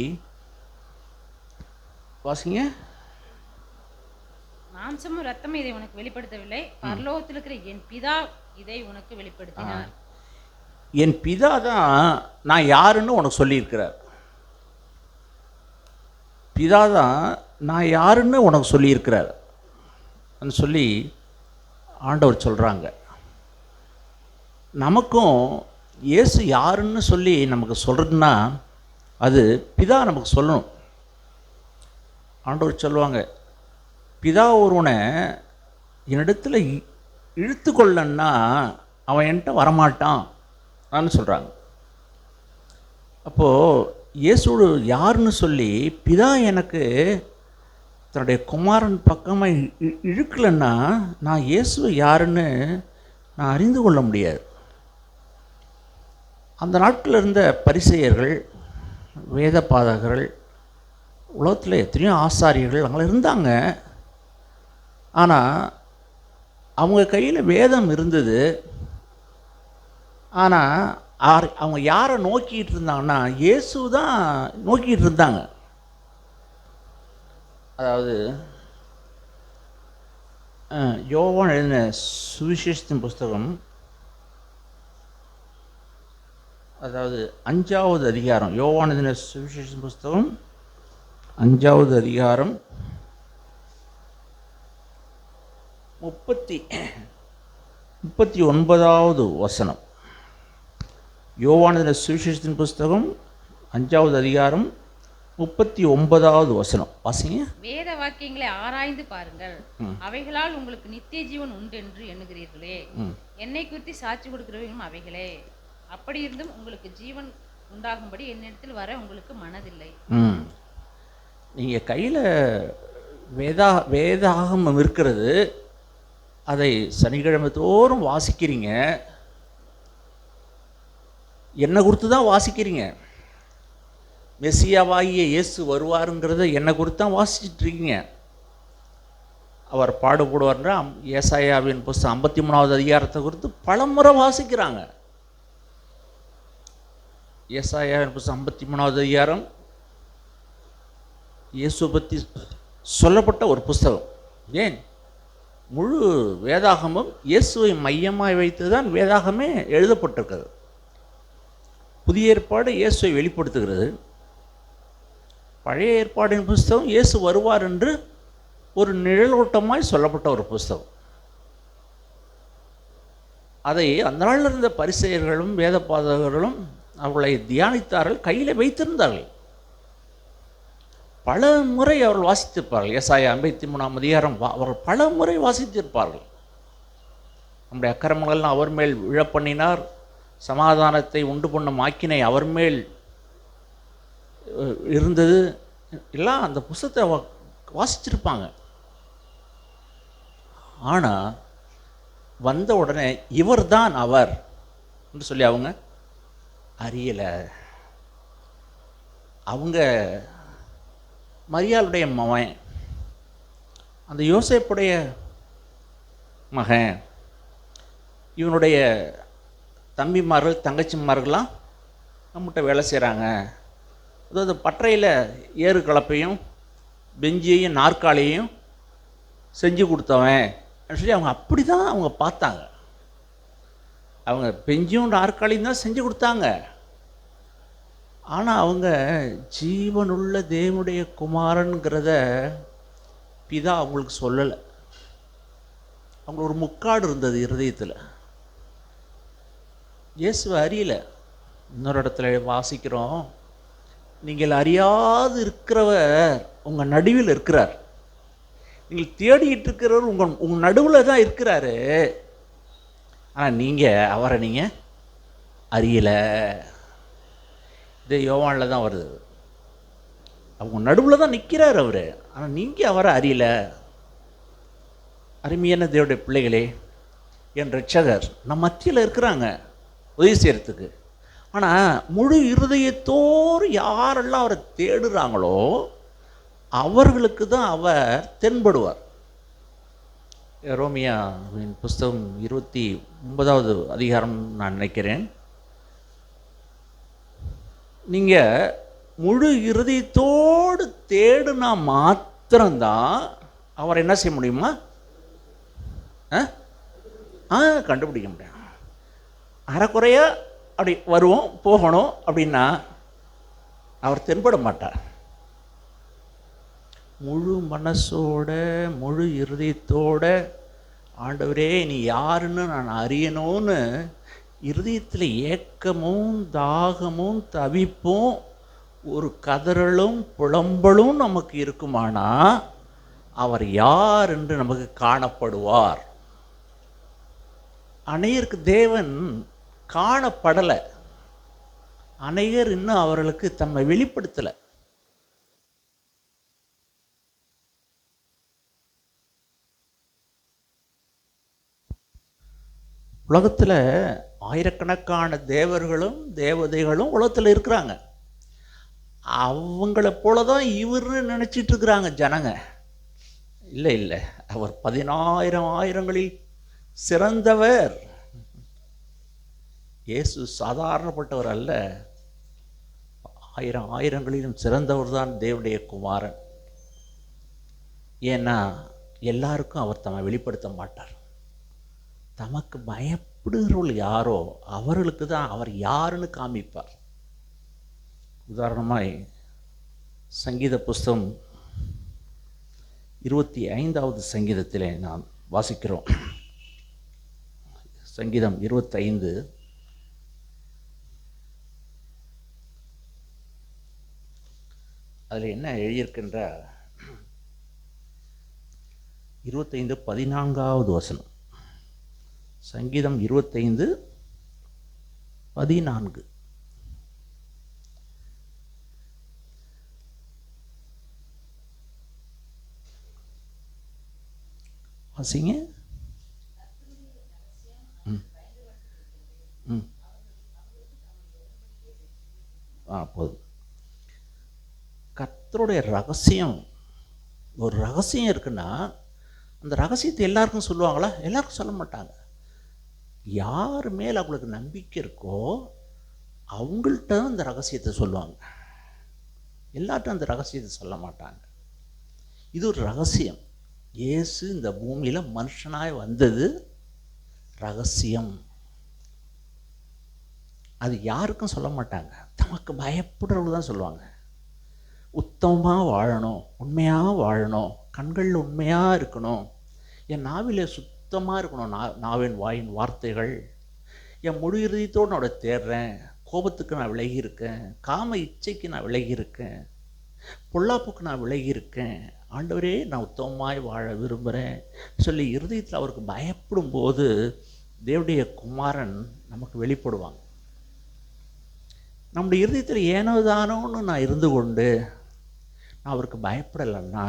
வாசிங்க. மாம்சமும் ரத்தமும் இதை உனக்கு வெளிப்படுத்தவில்லை, பரலோகத்தில் இருக்கிற என் பிதா இதை உனக்கு வெளிப்படுத்தினார். என் பிதா தான் நான் யாருன்னு உனக்கு சொல்லியிருக்கிறார். பிதா தான் நான் யாருன்னு உனக்கு சொல்லியிருக்கிறார் சொல்லி ஆண்டவர் சொல்கிறாங்க. நமக்கும் இயேசு யாருன்னு சொல்லி நமக்கு சொல்கிறதுன்னா அது பிதா நமக்கு சொல்லணும். ஆண்டவர் சொல்லுவாங்க, பிதா ஒருவனை என்னிடத்தில் இழுத்து கொள்ளன்னா அவன் என்கிட்ட வரமாட்டான் சொல்கிறாங்க. அப்போது இயேசு யாருன்னு சொல்லி பிதா எனக்கு தன்னுடைய குமாரன் பக்கமாக இழுக்கலைன்னா நான் இயேசுவை யாருன்னு நான் அறிந்து கொள்ள முடியாது. அந்த நாட்களில் இருந்த பரிசேயர்கள், வேத பாதகர்கள், உலகத்தில் எத்தனையோ ஆசாரியர்கள் அங்கே இருந்தாங்க. ஆனால் அவங்க கையில் வேதம் இருந்தது. ஆனால் அவங்க யாரை நோக்கிட்டு இருந்தாங்கன்னா இயேசு தான் நோக்கிட்டு இருந்தாங்க. அதாவது யோவான் எழுதின சுவிசேஷத்தின் புஸ்தகம், அதாவது 5வது அதிகாரம், யோவான் எழுதின சுவிசேஷத்தின் புஸ்தகம் 5வது அதிகாரம் 39வது வசனம். யோவான் எழுதின சுவிசேஷத்தின் புஸ்தகம் 5வது அதிகாரம் 39வது வசனம் வாசிங்க. வேத வாக்கியங்களை ஆராய்ந்து பாருங்கள், அவைகளால் உங்களுக்கு நித்திய ஜீவன் உண்டு என்று எண்ணுகிறீர்களே, என்னை குறித்து சாட்சி கொடுக்கிறவர்களும் அவைகளே. அப்படி இருந்தும் உங்களுக்கு ஜீவன் உண்டாகும்படி என்னிடத்தில் வர உங்களுக்கு மனதில்லை. நீங்கள் கையில் வேதாகமம் இருக்கிறது, அதை சனிக்கிழமை தோறும் வாசிக்கிறீங்க. என்னை குறித்து தான் வாசிக்கிறீங்க. மெசியாவாகிய இயேசு வருவாருங்கிறத என்னை குறித்து தான் வாசிச்சுட்ருக்கீங்க. அவர் பாடுபடுவார்ன்ற ஏசாயாவின் புஸ்தகம் 53வது அதிகாரத்தை குறித்து பல முறை வாசிக்கிறாங்க. ஏசாயாவின் புஸ்தகம் 53வது அதிகாரம் இயேசு பற்றி சொல்லப்பட்ட ஒரு புஸ்தகம். ஏன் முழு வேதாகமும் இயேசுவை மையமாக வைத்து தான் வேதாகமே எழுதப்பட்டிருக்கிறது. புதிய ஏற்பாடு இயேசுவை வெளிப்படுத்துகிறது. பழைய ஏற்பாடின் புஸ்தகம் இயேசு வருவார் என்று ஒரு நிழலோட்டமாய் சொல்லப்பட்ட ஒரு புஸ்தகம். அதை அந்த நாளில் இருந்த பரிசேயர்களும் வேத பாதகர்களும் அவர்களை தியானித்தார்கள், கையில் வைத்திருந்தார்கள். பல முறை அவர்கள் வாசித்திருப்பார்கள். ஏசாயா 53ஆம் அதிகாரம் அவர்கள் பல முறை வாசித்திருப்பார்கள். நம்முடைய அக்கிரமங்கள்லாம் அவர் மேல் விழப்பண்ணினார், சமாதானத்தை உண்டு பண்ணும் ஆக்கினை அவர் மேல் இருந்தது, எல்லாம் அந்த புஸ்தகத்தை வாசிச்சிருப்பாங்க. ஆனால் வந்த உடனே இவர் தான் அவர் என்று சொல்லி அவங்க அறியலை. அவங்க மரியாளுடைய மகன், அந்த யோசேப்புடைய மகன், இவனுடைய தம்பிமார்கள் தங்கச்சிமார்கள்லாம் நம்மகிட்ட வேலை செய்கிறாங்க. அதாவது பட்டறையில் ஏறு கலப்பையும் பெஞ்சையும் நாற்காலியையும் செஞ்சு கொடுத்தவன் சொல்லி அவங்க அப்படி தான் அவங்க பார்த்தாங்க. அவங்க பெஞ்சும் நாற்காலியும் தான் செஞ்சு கொடுத்தாங்க. ஆனால் அவங்க ஜீவனுள்ள தேவனுடைய குமாரன்கிறத பிதா அவங்களுக்கு சொல்லலை. அவங்க ஒரு முக்காடு இருந்தது இருதயத்தில். இயேசுவை அறியல. இன்னொரு இடத்துல வாசிக்கிறோம், நீங்கள் அறியாது இருக்கிறவர் உங்கள் நடுவில் இருக்கிறார். நீங்கள் தேடிட்டு இருக்கிறவர் உங்கள் நடுவில் தான் இருக்கிறாரு. ஆனால் நீங்கள் அவரை நீங்கள் அறியலை. இது யோவானில் தான் வருது. அவங்க நடுவில் தான் நிற்கிறார் அவர், ஆனால் நீங்கள் அவரை அறியல. அருமையான தேவனுடைய பிள்ளைகளே, என் ரட்சகர் நம் மத்தியில் இருக்கிறாங்க உதவி செய்கிறதுக்கு. ஆனால் முழு இருதயத்தோடு யாரெல்லாம் அவரை தேடுறாங்களோ அவர்களுக்கு தான் அவர் தென்படுவார். ரோமியாவின் புஸ்தகம் 29வது அதிகாரம் நான் நினைக்கிறேன். நீங்கள் முழு இருதயத்தோடு தேடுனா மாத்திரம்தான் அவரை என்ன செய்ய முடியுமா? கண்டுபிடிக்க முடியும். அறக்குறையா அப்படி வருவோம் போகணும் அப்படின்னா அவர் தென்பட மாட்டார். முழு மனசோட முழு இருதயத்தோட ஆண்டவரே நீ யாருன்னு நான் அறியணும்னு இருதயத்தில் ஏக்கமும் தாகமும் தவிப்பும் ஒரு கதறலும் புலம்பலும் நமக்கு இருக்குமானா அவர் யார் என்று நமக்கு காணப்படுவார். அநேகருக்கு தேவன் காணப்படலை. அநேகர் இன்னும் அவர்களுக்கு தம்மை வெளிப்படுத்தலை. உலகத்தில் ஆயிரக்கணக்கான தேவர்களும் தேவதைகளும் உலகத்தில் இருக்கிறாங்க. அவங்கள போல தான் இவர்னு நினச்சிட்டு இருக்கிறாங்க ஜனங்க. இல்லை இல்லை, அவர் 10,000 ஆயிரங்களில் சிறந்தவர். இயேசு சாதாரணப்பட்டவர் அல்ல, 1000 ஆயிரங்களிலும் சிறந்தவர் தான் தேவனுடைய குமாரன். ஏன்னா எல்லாருக்கும் அவர் தம்மை வெளிப்படுத்த மாட்டார். தமக்கு பயப்படுகிறவர்கள் யாரோ அவர்களுக்கு தான் அவர் யாருன்னு காமிப்பார். உதாரணமாய் சங்கீத புஸ்தகம் 25வது சங்கீதத்தில் நாம் வாசிக்கிறோம். சங்கீதம் 25 அதில் என்ன எழுதியிருக்கின்ற 25:14 வசனம். சங்கீதம் 25:14. வாசிங்க. போதும். கர்த்தருடைய ரகசியம், ஒரு ரகசியம் இருக்குன்னா அந்த ரகசியத்தை எல்லாருக்கும் சொல்லுவாங்களா? எல்லாருக்கும் சொல்ல மாட்டாங்க. யார் மேல் அவங்களுக்கு நம்பிக்கை இருக்கோ அவங்கள்ட்ட அந்த ரகசியத்தை சொல்லுவாங்க. எல்லார்ட்டும் அந்த ரகசியத்தை சொல்ல மாட்டாங்க. இது ஒரு ரகசியம். இயேசு இந்த பூமியில் மனுஷனாய் வந்தது ரகசியம். அது யாருக்கும் சொல்ல மாட்டாங்க. தமக்கு பயப்படுறவங்க தான் சொல்லுவாங்க. உத்தமமாக வாழணும், உண்மையாக வாழணும், கண்களில் உண்மையாக இருக்கணும், என் நாவிலே சுத்தமாக இருக்கணும், நாவின் வாயின் வார்த்தைகள், என் முழு இறுதியத்தோடு நான் தேடுறேன், கோபத்துக்கு நான் விலகி இருக்கேன், காம இச்சைக்கு நான் விலகி இருக்கேன், பொல்லாப்புக்கு நான் விலகி இருக்கேன், ஆண்டவரே நான் உத்தமமாய் வாழ விரும்புகிறேன் சொல்லி இருதயத்தில் அவருக்கு பயப்படும் போது தேவனுடைய குமாரன் நமக்கு வெளிப்படுவாங்க. நம்முடைய இருதயத்தில் ஏனோதானோன்னு நான் இருந்து கொண்டு நான் அவருக்கு பயப்படலைன்னா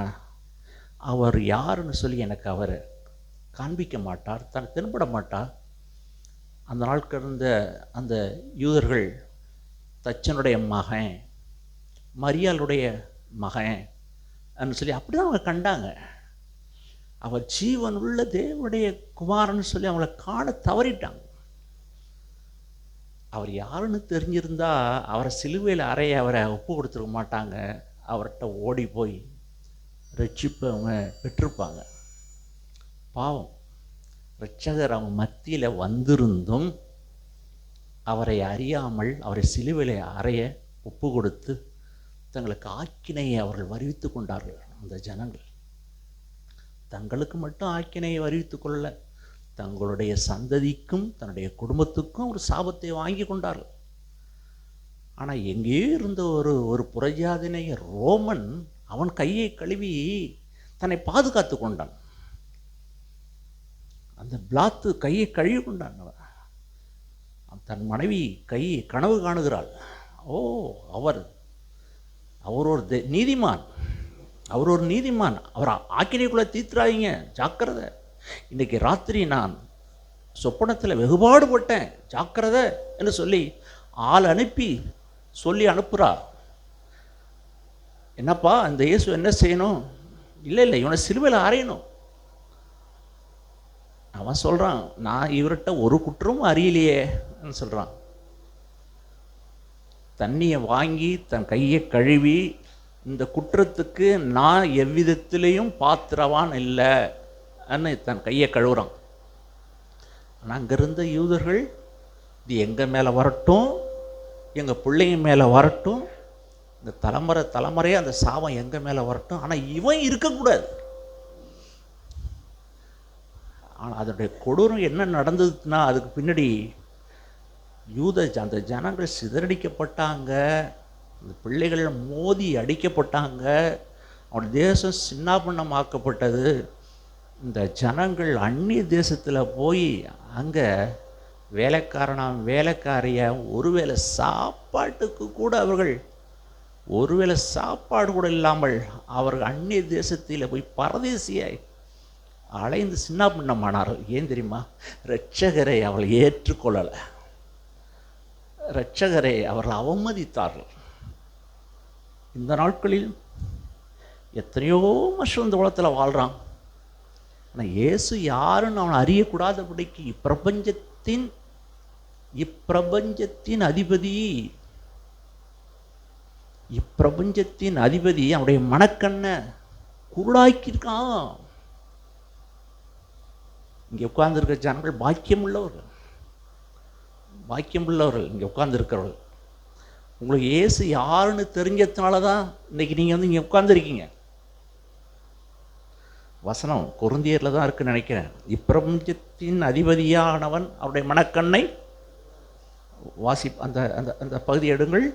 அவர் யாருன்னு சொல்லி எனக்கு அவர் காண்பிக்க மாட்டார், தான் தென்பட மாட்டார். அந்த நாள் கடந்த அந்த யூதர்கள் தச்சனுடைய மகன், மரியாளுடைய மகன் அப்படின்னு சொல்லி அப்படி தான் அவங்க கண்டாங்க. அவர் ஜீவனுள்ள தேவனுடைய குமாரன்னு சொல்லி அவங்கள காண தவறிட்டாங்க. அவர் யாருன்னு தெரிஞ்சிருந்தா அவரை சிலுவையில் அறைய அவரை ஒப்பு கொடுத்துருக்க மாட்டாங்க. அவர்கிட்ட ஓடி போய் ரட்சிப்பு அவங்க பெற்றிருப்பாங்க. பாவம், இரட்சகர் அவங்க மத்தியில் வந்திருந்தும் அவரை அறியாமல் அவரை சிலுவையில் அறைய ஒப்பு கொடுத்து தங்களுக்கு ஆக்கினையை அவர்கள் வருவித்து கொண்டார்கள் அந்த ஜனங்கள். தங்களுக்கு மட்டும் ஆக்கினையை அறிவித்துக் கொள்ள தங்களுடைய சந்ததிக்கும் தன்னுடைய குடும்பத்துக்கும் ஒரு சாபத்தை வாங்கி கொண்டார்கள். ஆனால் எங்கேயோ இருந்த ஒரு புறஜாதினைய ரோமன் அவன் கையை கழுவி தன்னை பாதுகாத்து கொண்டான். அந்த பிளாத்து கையை கழுவி கொண்டான். தன் மனைவி கனவு காணுகிறாள். ஓ, அவர் ஒரு நீதிமான், அவர் ஆக்கினைக்குள்ளே தீர்த்துறாதீங்க, ஜாக்கிரதை. இன்றைக்கி ராத்திரி நான் சொப்பனத்தில் வெகுபாடுபட்டேன், ஜாக்கிரதை என்று சொல்லி ஆள் அனுப்பி சொல்லி அனுப்புகிறா. என்னப்பா இந்த இயேசு என்ன செய்யணும்? இல்லை இவனை சிலுவையில் அறையணும். அவன் சொல்கிறான், நான் இவர்கிட்ட ஒரு குற்றமும் அறியலையே சொல்கிறான். தண்ணியை வாங்கி தன் கையை கழுவி இந்த குற்றத்துக்கு நான் எவ்விதத்திலையும் பாத்திரவான் இல்லைன்னு தன் கையை கழுவுறான். ஆனால் அங்கே இருந்த யூதர்கள், இது எங்கள் மேலே வரட்டும், எங்கள் பிள்ளைங்க மேலே வரட்டும், இந்த தலைமுறையாக அந்த சாபம் எங்கள் மேலே வரட்டும், ஆனால் இவன் இருக்கக்கூடாது. ஆனால் அதனுடைய கொடூரம் என்ன நடந்ததுன்னா, அதுக்கு பின்னாடி அந்த ஜனங்கள் சிதறடிக்கப்பட்டாங்க, அந்த பிள்ளைகள் மோதி அடிக்கப்பட்டாங்க, அவன் தேசம் சின்னாபின்னமாக்கப்பட்டது. இந்த ஜனங்கள் அந்நிய தேசத்தில் போய் அங்கே வேலைக்காரிய ஒருவேளை சாப்பாட்டுக்கு கூட ஒருவேளை சாப்பாடு கூட இல்லாமல் அவர்கள் அந்நிய தேசத்தில் போய் பரதேசியாய் அலைந்து சின்னாபின்னமானார்கள். ஏன் தெரியுமா? இரட்சகரை அவள் ஏற்றுக்கொள்ளலை, இரட்சகரை அவர்கள் அவமதித்தார்கள். இந்த நாட்களில் எத்தனையோ வருஷம் இந்த உலகத்தில் வாழ்கிறான். ஆனால் இயேசு யாருன்னு அவனை அறியக்கூடாதபடிக்கு இப்பிரபஞ்சத்தின் அதிபதி அவனுடைய மனக்கண்ணை குருடாக்கியிருக்கான். இங்கே உட்கார்ந்துருக்க ஜனங்கள் பாக்கியம் உள்ளவர்கள் இங்கே உட்கார்ந்துருக்கிறவர்கள். உங்களுக்கு இயேசு யாருன்னு தெரிஞ்சதுனால தான் இன்றைக்கி நீங்கள் இங்கே உட்கார்ந்துருக்கீங்க. வசனம் கொரிந்தியரில் தான் இருக்குன்னு நினைக்கிறேன். இப்பிரபஞ்சத்தின் அதிபதியானவன் அவருடைய மனக்கண்ணை அந்த அந்த அந்த பகுதி எடுங்கள்.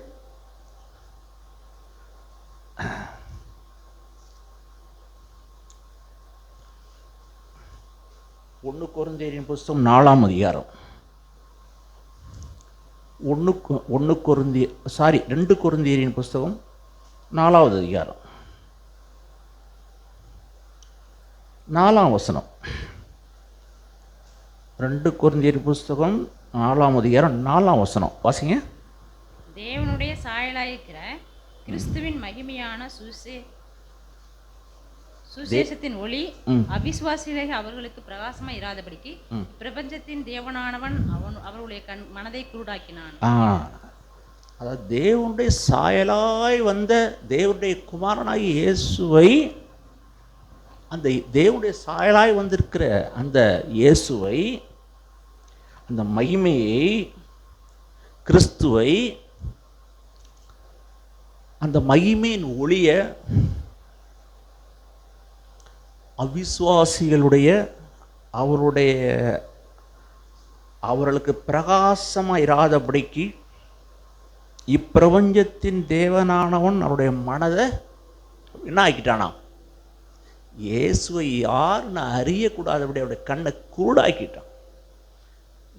கொரிந்தியரின் புஸ்தகம் 4ஆம் அதிகாரம். 2 கொரிந்தியரின் புஸ்தகம் 4வது அதிகாரம் 4ஆம் வசனம். 2 கொரிந்தியர் புஸ்தகம் 4ஆம் அதிகாரம் 4ஆம் வசனம் வாசிங்க. தேவனுடைய சாயலாயிருக்கிற கிறிஸ்துவின் மகிமையான சுசேஷத்தின் ஒளி அவிசுவாசிகளை அவர்களுக்கு பிரகாசமா இராதபடிக்கு பிரபஞ்சத்தின் தேவனானவன் அவர்களுடைய மனதை குருடாக்கினான். அதாவது தேவனுடைய சாயலாய் வந்த தேவனுடைய குமாரனாய் இயேசுவை, அந்த தேவனுடைய சாயலாய் வந்திருக்கிற அந்த இயேசுவை, அந்த மகிமையை, கிறிஸ்துவை, அந்த மகிமையின் ஒளிய அவிசுவாசிகளுடைய அவர்களுக்கு பிரகாசமாக இராதபடிக்கு இப்பிரபஞ்சத்தின் தேவனானவன் அவருடைய மனதை என்ன ஆக்கிட்டானா? இயேசுவை யாருன்னு அறியக்கூடாதபடி அவருடைய கண்ணை குருடாக்கிட்டான்.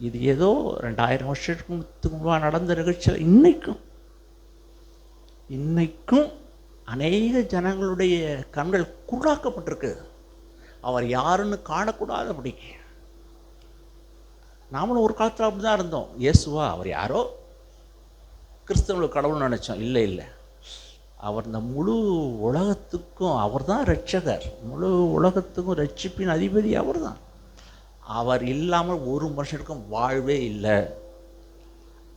இது ஏதோ 2000 வருஷத்துக்கு முன்பாக நடந்த நிகழ்ச்சியில் இன்னைக்கும் அநேக ஜனங்களுடைய கண்கள் குருடாக்கப்பட்டிருக்கு, அவர் யாருன்னு காணக்கூடாதபடிக்கு. நாமளும் ஒரு காலத்தில் அப்படி தான் இருந்தோம். இயேசுவா அவர் யாரோ கிறிஸ்தவங்களுக்கு கடவுள்னு நினச்சோம். இல்லை, அவர் இந்த முழு உலகத்துக்கும் அவர் தான் இரட்சகர், முழு உலகத்துக்கும் ரட்சிப்பின் அதிபதி அவர் தான். அவர் இல்லாமல் ஒரு மனுஷனுக்கும் வாழ்வே இல்லை,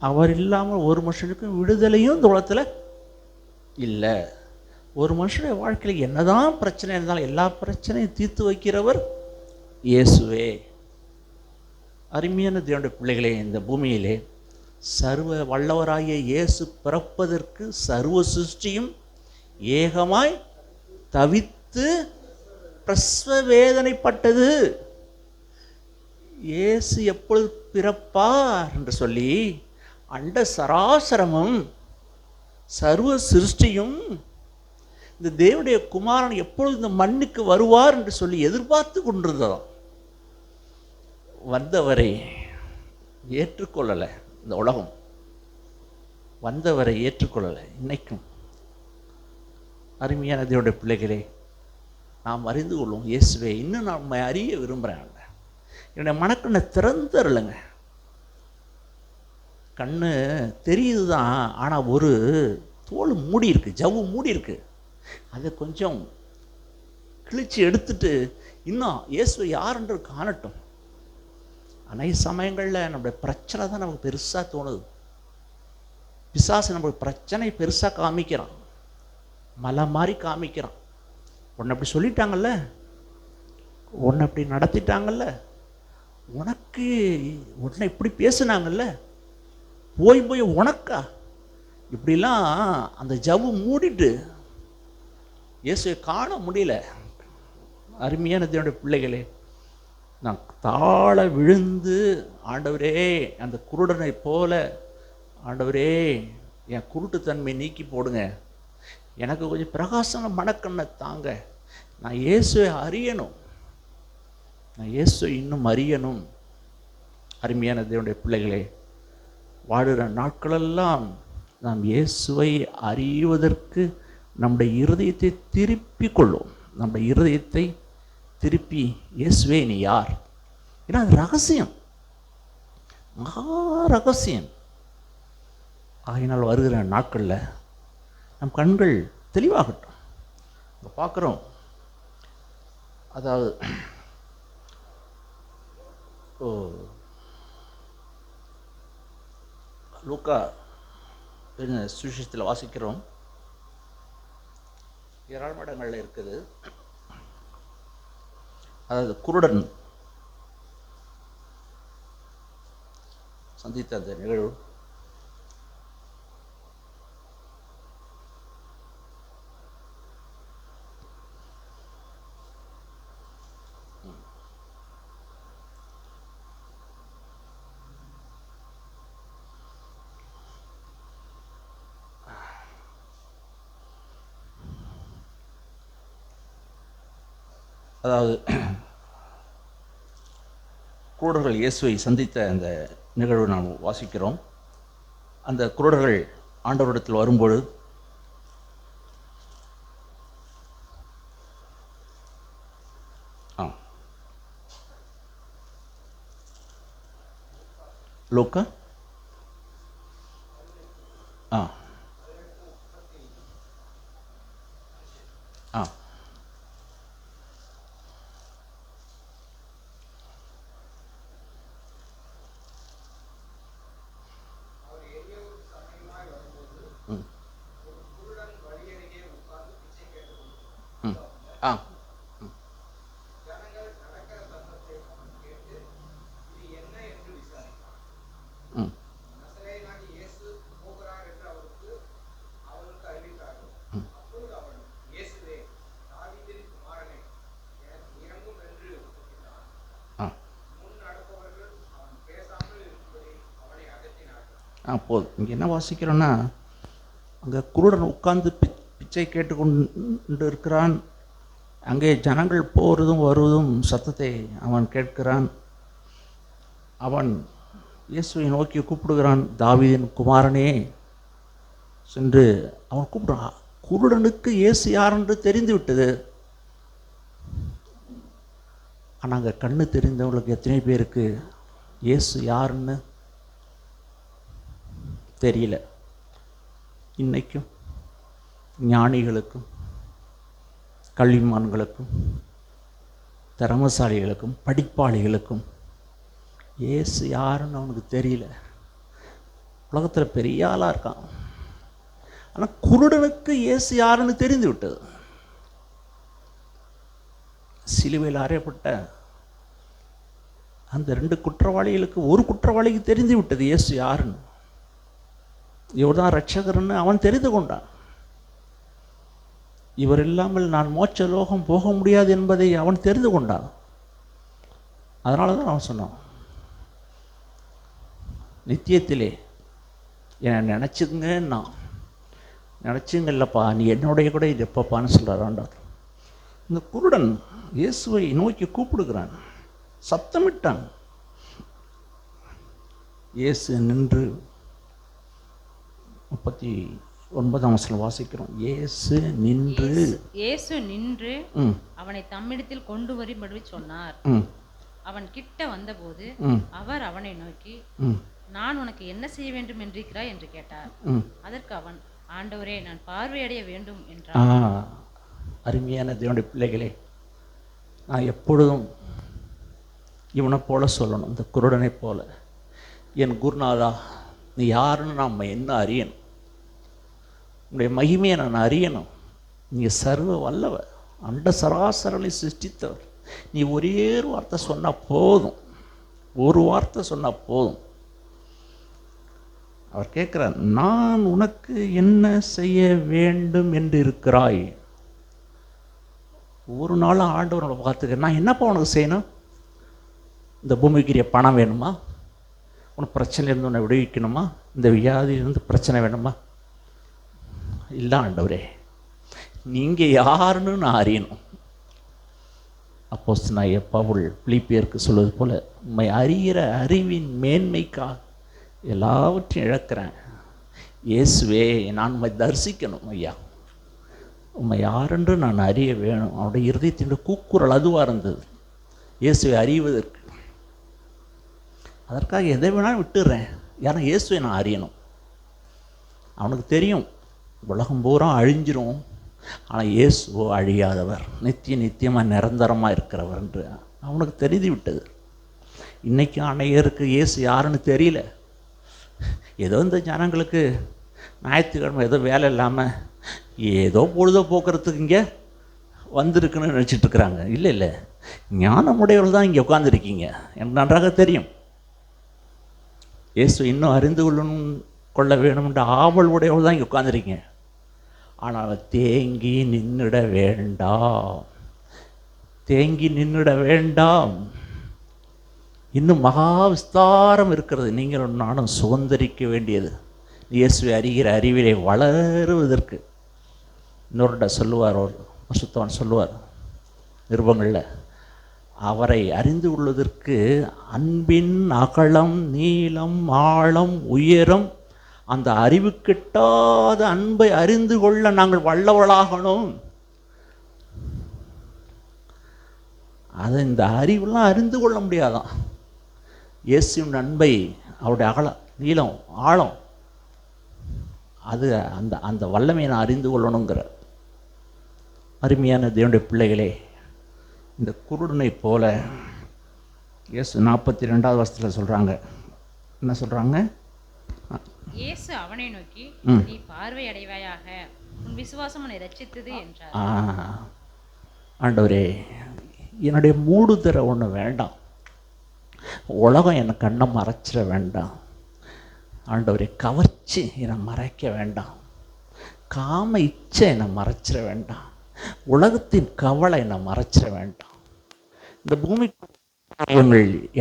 அவர் இல்லாமல் ஒரு மனுஷனுக்கும் விடுதலையும் இந்த உலகத்தில் இல்லை. ஒரு மனுஷனுடைய வாழ்க்கையில் என்னதான் பிரச்சனை இருந்தாலும் எல்லா பிரச்சனையும் தீர்த்து வைக்கிறவர் இயேசுவே. அருமையான தேவனுடைய பிள்ளைகளே, இந்த பூமியிலே சர்வ வல்லவராகிய இயேசு பிறப்பதற்கு சர்வ சிருஷ்டியும் ஏகமாய் தவித்து பிரசவ வேதனைப்பட்டது. இயேசு எப்பொழுது பிறப்பார் என்று சொல்லி அண்ட சராசரமும் சர்வ சிருஷ்டியும் இந்த தேவனுடைய குமாரன் எப்பொழுது இந்த மண்ணுக்கு வருவார் என்று சொல்லி எதிர்பார்த்து கொண்டிருந்ததாம். வந்தவரை ஏற்றுக்கொள்ளலை இந்த உலகம், வந்தவரை ஏற்றுக்கொள்ளலை. இன்னைக்கும் அருமையான தேவனுடைய பிள்ளைகளே, நாம் அறிந்து கொள்வோம் இயேசுவே, இன்னும் நான் உண்மை அறிய விரும்புகிறேன். என்னுடைய மனக்கண்ணை திறந்தருளுங்க. கண்ணு தெரியுது தான், ஆனால் ஒரு தோல் மூடி இருக்குது, ஜவ்வு மூடி இருக்குது. அதை கொஞ்சம் கிழிச்சு எடுத்துட்டு இன்னும் இயேசு யாருன்று காணட்டும். அனைத்து சமயங்களில் நம்முடைய பிரச்சனை தான் நமக்கு பெருசாக தோணுது. பிசாசு நம்மளுக்கு பிரச்சனை பெருசாக காமிக்கிறான், மலை மாதிரி காமிக்கிறான். உன்னை அப்படி சொல்லிட்டாங்கல்ல, உன்னை அப்படி நடத்திட்டாங்கல்ல, உனக்கு உன்னை இப்படி பேசுனாங்கல்ல, போய் போய் உனக்கா இப்படிலாம் அந்த ஜவ்வு மூடிட்டு இயேசுவை காண முடியல. அருமையான தேவனுடைய பிள்ளைகளே, நான் தாழ விழுந்து, ஆண்டவரே அந்த குருடனை போல, ஆண்டவரே என் குருட்டுத்தன்மை நீக்கி போடுங்க, எனக்கு கொஞ்சம் பிரகாசமான மனக்கண்ணை தாங்க, நான் இயேசுவை அறியணும், நான் இயேசுவை இன்னும் அறியணும். அருமையான தேவனுடைய பிள்ளைகளே, வாழுகிற நாட்களெல்லாம் நாம் இயேசுவை அறிவதற்கு நம்முடைய இருதயத்தை திருப்பி கொள்ளும். நம்முடைய இருதயத்தை திருப்பி, இயேசுவே நீ யார்? ஏன்னா அது ரகசியம், மகா ரகசியம். ஆகினால் வருகிற நாட்களில் நம் கண்கள் தெளிவாகட்டும். இப்போ பார்க்குறோம், அதாவது லூக்கா சுவிசேஷத்தில் வாசிக்கிறோம், ஏராளமான இடங்களில் இருக்குது. அதாவது குருடன் சந்தித்த அந்த நிகழ்வு அதாவது குருடர்கள் இயேசுவை சந்தித்த அந்த நிகழ்வு நாம் வாசிக்கிறோம். அந்த குருடர்கள் ஆண்டவரிடத்தில் வரும்பொழுது லூக்கா போதும். இங்கே என்ன வாசிக்கிறோன்னா, அங்கே குருடன் உட்கார்ந்து பிச்சை கேட்டுக்கொண்டு இருக்கிறான். அங்கே ஜனங்கள் போகிறதும் வருவதும் சத்தத்தை அவன் கேட்கிறான். அவன் இயேசுவை நோக்கி கூப்பிடுகிறான், தாவீதின் குமாரனே சென்று அவன் கூப்பிடுறான். குருடனுக்கு இயேசு யாரென்று தெரிந்து விட்டது. ஆனால் அங்கே கண்ணு தெரிந்தவங்களுக்கு எத்தனை பேருக்கு இயேசு யாருன்னு தெரியல. இன்னைக்கும் ஞானிகளுக்கும் கல்விமான்களுக்கும் திறமசாலிகளுக்கும் படிப்பாளிகளுக்கும் இயேசு யாருன்னு அவனுக்கு தெரியல. உலகத்தில் பெரிய ஆளாக இருக்கான், ஆனால் குருடனுக்கு இயேசு யாருன்னு தெரிந்து விட்டது. சிலுவையில் அறையப்பட்ட அந்த 2 குற்றவாளிகளுக்கு ஒரு குற்றவாளிக்கு தெரிந்து விட்டது இயேசு யாருன்னு. இவர் தான் ரட்சகர்னு அவன் தெரிந்து கொண்டான். இவர் இல்லாமல் நான் மோட்ச லோகம் போக முடியாது என்பதை அவன் தெரிந்து கொண்டான். அதனால தான் அவன் சொன்னான், நித்தியத்திலே என்னை நினச்சிங்கன்னா, நினச்சிங்க இல்லைப்பா, நீ என்னுடைய கூட இது எப்பப்பான்னு சொல்கிறார் ஆண்டவர். இந்த குருடன் இயேசுவை நோக்கி கூப்பிடுகிறான், சத்தமிட்டான். இயேசு நின்று 39 வாசிக்கிறோம். இயேசு நின்று அவனை தம்மிடத்தில் கொண்டு வரும்படி சொன்னார். அவன் கிட்ட வந்தபோது அவர் அவனை நோக்கி, நான் உனக்கு என்ன செய்ய வேண்டும் என்றிருக்கிறாய் என்று கேட்டார். அதற்கு அவன், ஆண்டவரே, நான் பார்வையடைய வேண்டும் என்றான். அருமையான தேவனுடைய பிள்ளைகளே, நான் எப்பொழுதும் இவனை போல சொல்லணும், இந்த குருடனை போல. என் குருநாதா, நீ யாருன்னு நாம் என்ன அறியணும், உன்னுடைய மகிமையை நான் அறியணும். நீ சர்வ வல்லவர், அண்ட சராசரனை சிருஷ்டித்தவர். நீ ஒரே ஒரு வார்த்தை சொன்னால் போதும், ஒரு வார்த்தை சொன்னால் போதும். அவர் கேட்குறார், நான் உனக்கு என்ன செய்ய வேண்டும் என்று இருக்கிறாய்? ஒரு நாள் ஆண்டவரோட பார்த்துக்க, நான் என்னப்பா உனக்கு செய்யணும்? இந்த பூமிக்குரிய பணம் வேணுமா? உனக்கு பிரச்சனையிலேருந்து உன்னை விடுவிக்கணுமா? இந்த வியாதியிலிருந்து பிரச்சனை வேணுமா? இல்லை ஆண்டவரே, நீங்கள் யாருன்னு நான் அறியணும். அப்போஸ்தலனாகிய பவுல் பிலிப்பியருக்கு சொல்வது போல, உம்மை அறிகிற அறிவின் மேன்மைக்காக எல்லாவற்றையும் இழக்கிறேன். இயேசுவே, நான் உம்மை தரிசிக்கணும் ஐயா, உம்மை யாரென்று நான் அறிய வேணும். அவருடைய இருதயத்தின் கூக்குரல் அதுவாக இருந்தது, இயேசுவை அறிவதற்கு. அதற்காக எதை வேணாலும் விட்டுடுறேன், ஏன்னா இயேசுவை நான் அறியணும். அவனுக்கு தெரியும் உலகம் பூரா அழிஞ்சிரும், ஆனால் இயேசுவோ அழியாதவர், நித்தியமாக நிரந்தரமாக இருக்கிறவர் என்று அவனுக்கு தெரிந்து விட்டது. இன்றைக்கி அநேகருக்கு இயேசு யாருன்னு தெரியல. ஏதோ இந்த ஜனங்களுக்கு ஞாயிற்றுக்கிழமை ஏதோ வேலை இல்லாமல் ஏதோ பொழுதோ போக்குறதுக்கு இங்கே வந்திருக்குன்னு நினச்சிட்ருக்குறாங்க. இல்லை, ஞானமுடையவர்கள் தான் இங்கே உட்காந்துருக்கீங்க, எனக்கு நன்றாக தெரியும். இயேசு இன்னும் அறிந்து கொள்ள வேணும்ன்ற ஆவல் உடையவர்கள் தான் இங்கே உட்காந்துருக்கீங்க. ஆனால் தேங்கி நின்றுட வேண்டாம், இன்னும் மகா விஸ்தாரம் இருக்கிறது. நீங்களும் நானும் சுதந்திரிக்க வேண்டியது, இயேசுவை அறிகிற அறிவிலே வளருவதற்கு. இன்னொருட சொல்லுவார், ஒரு பரிசுத்தவான் சொல்லுவார் நிருபங்களில், அவரை அறிந்து கொள்வதற்கு அன்பின் அகலம், நீளம், ஆழம், உயரம், அந்த அறிவு கிட்டாத அன்பை அறிந்து கொள்ள நாங்கள் வல்லவளாகணும். அதை இந்த அறிவெல்லாம் அறிந்து கொள்ள முடியாதான். இயேசுவின் அன்பை, அவருடைய அகலம், நீளம், ஆழம், அது அந்த அந்த வல்லமையை நான் அறிந்து கொள்ளணுங்கிற. அருமையான தேவனுடைய பிள்ளைகளே, இந்த குருடனை போல இயேசு 42வது வசனத்தில் சொல்கிறாங்க. என்ன சொல்கிறாங்க? இயேசு அவனை நோக்கி, நீ பார்வை அடைவாயாக, உன் விசுவாசம் உன்னை ரட்சித்தது என்றார். ஆண்டவரே, என்னுடைய மூடுதர ஒன்று வேண்டாம், உலகம் என்னை கண்ணை மறைச்சிட வேண்டாம். ஆண்டவரே, கவர்ச்சி என்னை மறைக்க வேண்டாம், காம இச்சை என்னை மறைச்சிட வேண்டாம், உலகத்தின் கவலை என்னை மறைச்சிட வேண்டாம், இந்த பூமி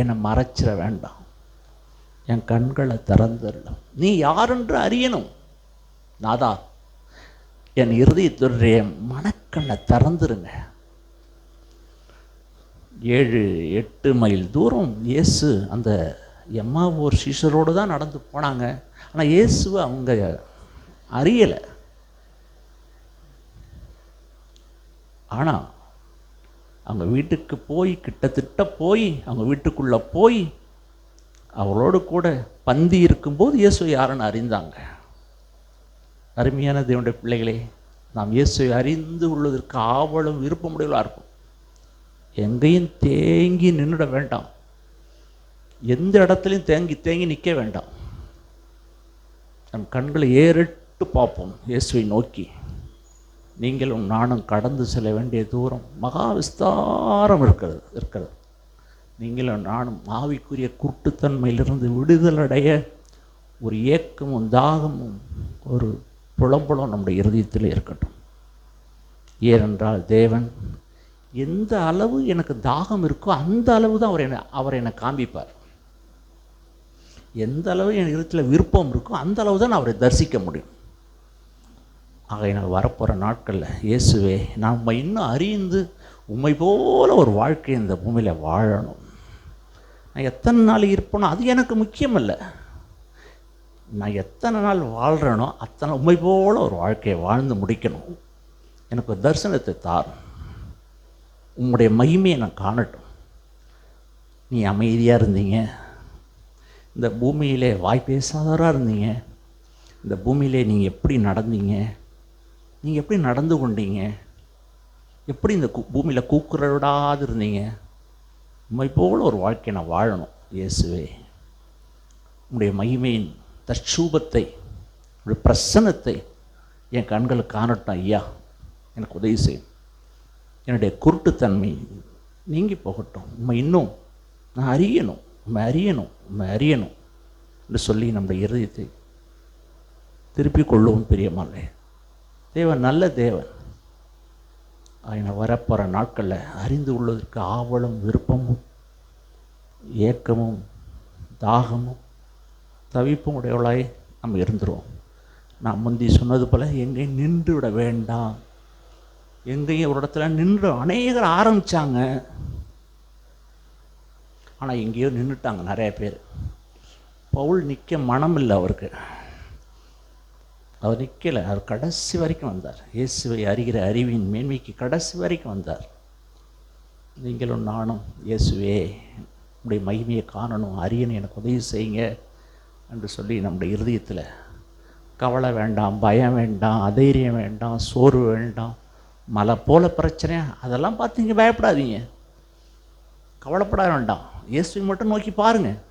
என்னை மறைச்சிட வேண்டாம். என் கண்களை திறந்துடலாம், நீ யாரென்று அறியணும். நாதா, என் இருதயத்துடைய மனக்கண்ணை திறந்துருங்க. 7-8 மைல் தூரம் இயேசு அந்த எம்மாவூர் சீஷரோடு தான் நடந்து போனாங்க. ஆனால் இயேசுவை அவங்க அறியலை. ஆனால் அவங்க வீட்டுக்கு போய், கிட்டத்தட்ட போய், அவங்க வீட்டுக்குள்ளே போய் அவளோடு கூட பந்தி இருக்கும்போது இயேசுவை யாருன்னு அறிந்தாங்க. அருமையான தேவனுடைய பிள்ளைகளே, நாம் இயேசுவை அறிந்து கொள்வதற்கு ஆவலும் விருப்பமுடையவர்களாக இருக்கும். எங்கேயும் தேங்கி நின்றுட வேண்டாம், எந்த இடத்துலையும் தேங்கி நிற்க வேண்டாம். நம் கண்களை ஏறிட்டு பார்ப்போம் இயேசுவை நோக்கி. நீங்களும் நானும் கடந்து செல்ல வேண்டிய தூரம் மகா விஸ்தாரம் இருக்கிறது. நீங்களும் நானும் ஆவிக்குரிய குருட்டுத்தன்மையிலிருந்து விடுதலடைய ஒரு ஏக்கமும் தாகமும் ஒரு புலம்பலும் நம்முடைய இருதயத்தில் இருக்கட்டும். ஏனென்றால் தேவன் எந்த அளவு எனக்கு தாகம் இருக்கோ அந்த அளவு தான் அவர் என்னை காண்பிப்பார். எந்த அளவு என் இருத்தில் விருப்பம் இருக்கோ அந்த அளவு தான் நான் அவரை தரிசிக்க முடியும். ஆக எனக்கு வரப்போகிற நாட்களில் இயேசுவே, நம்ம இன்னும் அறிந்து உண்மை போல ஒரு வாழ்க்கை இந்த பூமியில் வாழணும். நான் எத்தனை நாள் இருப்பேனோ அது எனக்கு முக்கியம் இல்லை. நான் எத்தனை நாள் வாழ்கிறேனோ அத்தனை உண்மை போல ஒரு வாழ்க்கையை வாழ்ந்து முடிக்கணும். எனக்கு ஒரு தரிசனத்தை தாரும். உங்களுடைய மகிமையை நான் காணட்டும். நீ அமைதியாக இருந்தீங்க, இந்த பூமியிலே வாய் பேசாதவராக இருந்தீங்க, இந்த பூமியிலே நீங்கள் எப்படி நடந்தீங்க, நீங்கள் எப்படி நடந்து கொண்டீங்க, எப்படி இந்த பூமியில் கூக்குரடாது இருந்தீங்க, உண்மை போல் ஒரு வாழ்க்கையை நான் வாழணும். இயேசுவே, உங்களுடைய மகிமையின் தற்சூபத்தை, உங்களுடைய பிரசன்னத்தை என் கண்களுக்கு காணட்டும். ஐயா, எனக்கு உதவி செய்யும். என்னுடைய குருட்டுத்தன்மை நீங்கி போகட்டும். உண்மை இன்னும் நான் அறியணும், உண்மை அறியணும், உண்மை அறியணும் என்று சொல்லி நம்முடைய இருதயத்தை திருப்பிக் கொள்ளுவோம். பிரியமானே, தேவன் நல்ல தேவன். அவனை வரப்போகிற நாட்களில் அறிந்து கொள்வதற்கு ஆவலும் விருப்பமும் ஏக்கமும் தாகமும் தவிப்பும் உடையவளாய் நம்ம இருந்துருவோம். நான் முந்தி சொன்னது போல் எங்கேயும் நின்று விட வேண்டாம். எங்கேயும் ஒரு இடத்துல நின்று அநேகர் ஆரம்பித்தாங்க, ஆனால் எங்கேயோ நின்றுட்டாங்க நிறைய பேர். பவுல் நிற்க மனம் இல்லை அவருக்கு. அவர் நிற்கலை, அவர் கடைசி வரைக்கும் வந்தார். இயேசுவை அறிகிற அறிவின் மேன்மைக்கு கடைசி வரைக்கும் வந்தார். நீங்களும் நானும் இயேசுவே நம்முடைய மகிமையை காணணும், அறியணும், எனக்கு உதவி செய்யுங்க என்று சொல்லி நம்முடைய இருதயத்தில் கவலை வேண்டாம், பயம் வேண்டாம், அதைரியம் வேண்டாம், சோர்வு வேண்டாம், மலை போல பிரச்சனை அதெல்லாம் பார்த்து பயப்படாதீங்க, கவலைப்பட வேண்டாம். இயேசுவை மட்டும் நோக்கி பாருங்கள்.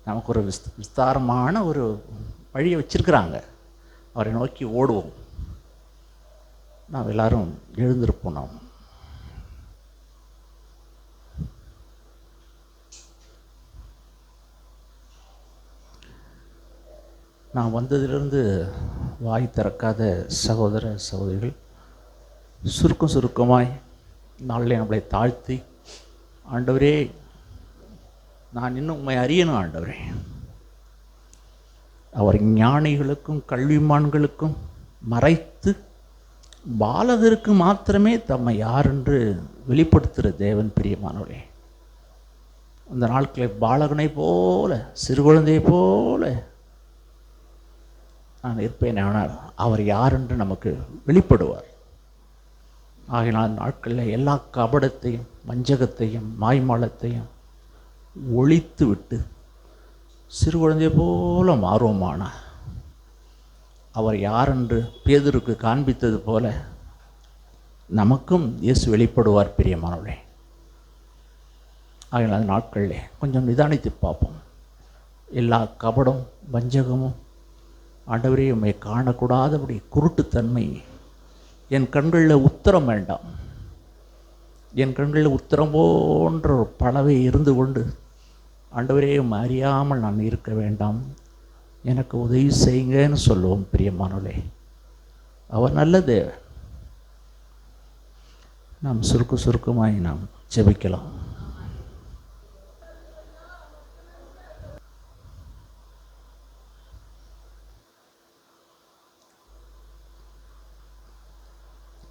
நமக்கு ஒரு விஸ்தாரமான ஒரு வழியை வச்சிருக்கிறாங்க. அவரை நோக்கி ஓடுவோம். நாம் எல்லாரும் எழுந்திருப்போம். நான் வந்ததிலிருந்து வாய் திறக்காத சகோதர சகோதரிகள் சுருக்கமாய் நாளில் நம்மளை தாழ்த்தி, ஆண்டவரே நான் இன்னும் உண்மை அறியணும் ஆண்டவரே. அவர் ஞானிகளுக்கும் கல்விமான்களுக்கும் மறைத்து பாலகருக்கு மாத்திரமே தம்மை யார் என்று வெளிப்படுத்துகிற தேவன். பிரியமானவரே, அந்த நாட்களில் பாலகனை போல சிறு குழந்தையை போல நான் இருப்பேன். ஆனால் அவர் யார் என்று நமக்கு வெளிப்படுவார். ஆகினால் நாட்களில் எல்லா கபடத்தையும் வஞ்சகத்தையும் மாய்மாலத்தையும் ஒழித்து விட்டு சிறு குழந்தையை போல மாறுவோமான அவர் யாரென்று பேதுருக்கு காண்பித்தது போல நமக்கும் இயேசு வெளிப்படுவார். பிரியமானவர்களே, ஆகினால் அந்த நாட்களிலே கொஞ்சம் நிதானித்து பார்ப்போம். எல்லா கபடம் வஞ்சகமும் ஆண்டவரே உம்மை காணக்கூடாதபடி குருட்டுத்தன்மை என் கண்களில் உத்தரம் வேண்டாம். என் கண்களில் உத்தரம் போன்ற ஒரு பலவை இருந்து கொண்டு ஆண்டவரே உம்மை அறியாமல் நான் இருக்க வேண்டாம், எனக்கு உதவி செய்யுங்கன்னு சொல்லுவோம். பிரியமானவர்களே, அவர் நல்ல தேவன். நாம் சுருக்கமாய் நாம் ஜெபிக்கலாம்.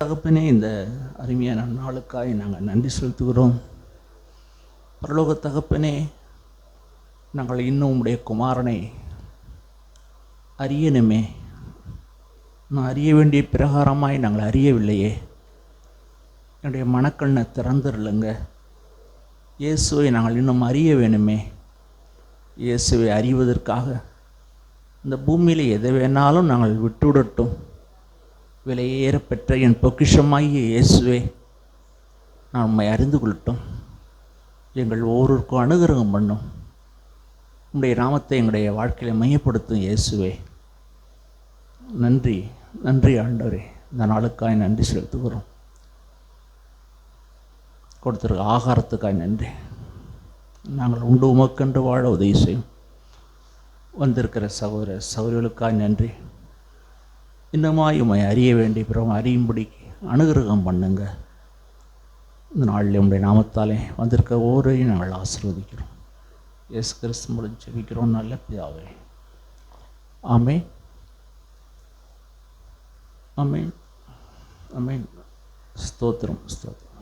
தகப்பனே, இந்த அருமையான நாளுக்காய் நாங்கள் நன்றி செலுத்துகிறோம். பரலோக தகப்பனே, நாங்கள் இன்னும் உம்முடைய குமாரனை அறியணுமே, நான் அறிய வேண்டிய பிரகாரமாய் நாங்கள் அறியவில்லையே. என்னுடைய மனக்கண்ணை திறந்துடலுங்க. இயேசுவை நாங்கள் இன்னும் அறிய வேணுமே. இயேசுவை அறிவதற்காக இந்த பூமியில் எதை வேணாலும் நாங்கள் விட்டுவிடட்டும். விலையேற பெற்ற என் பொக்கிஷமாகிய இயேசுவே, நான் உம்மை அறிந்து கொள்ளட்டும். எங்கள் ஒவ்வொருவருக்கும் அனுகிரகம் பண்ணும். உங்களுடைய நாமத்தை எங்களுடைய வாழ்க்கையில் மையப்படுத்தும் இயேசுவே. நன்றி நன்றி ஆண்டவரே, இந்த நாளுக்காய் நன்றி செலுத்துகிறோம். கொடுத்துருக்க ஆகாரத்துக்காய் நன்றி. நாங்கள் உண்டு உமக்கென்று வாழ உதவி செய்யும். வந்திருக்கிற சகோதர சகோதரிகளுக்காய் நன்றி. இன்னமாய் உம்மை அறிய வேண்டிய பிறகு அறியும்படி அனுகிரகம் பண்ணுங்க. இந்த நாளில் உடைய நாமத்தாலே வந்திருக்க ஒவ்வொருவரையும் நாங்கள் ஆசீர்வதிக்கிறோம். இயேசு கிறிஸ்து மூலம் ஜெபிக்கிறோம் நல்ல பிதாவே. ஆமென், ஆமென், ஆமென். ஸ்தோத்திரம், ஸ்தோத்திரம்.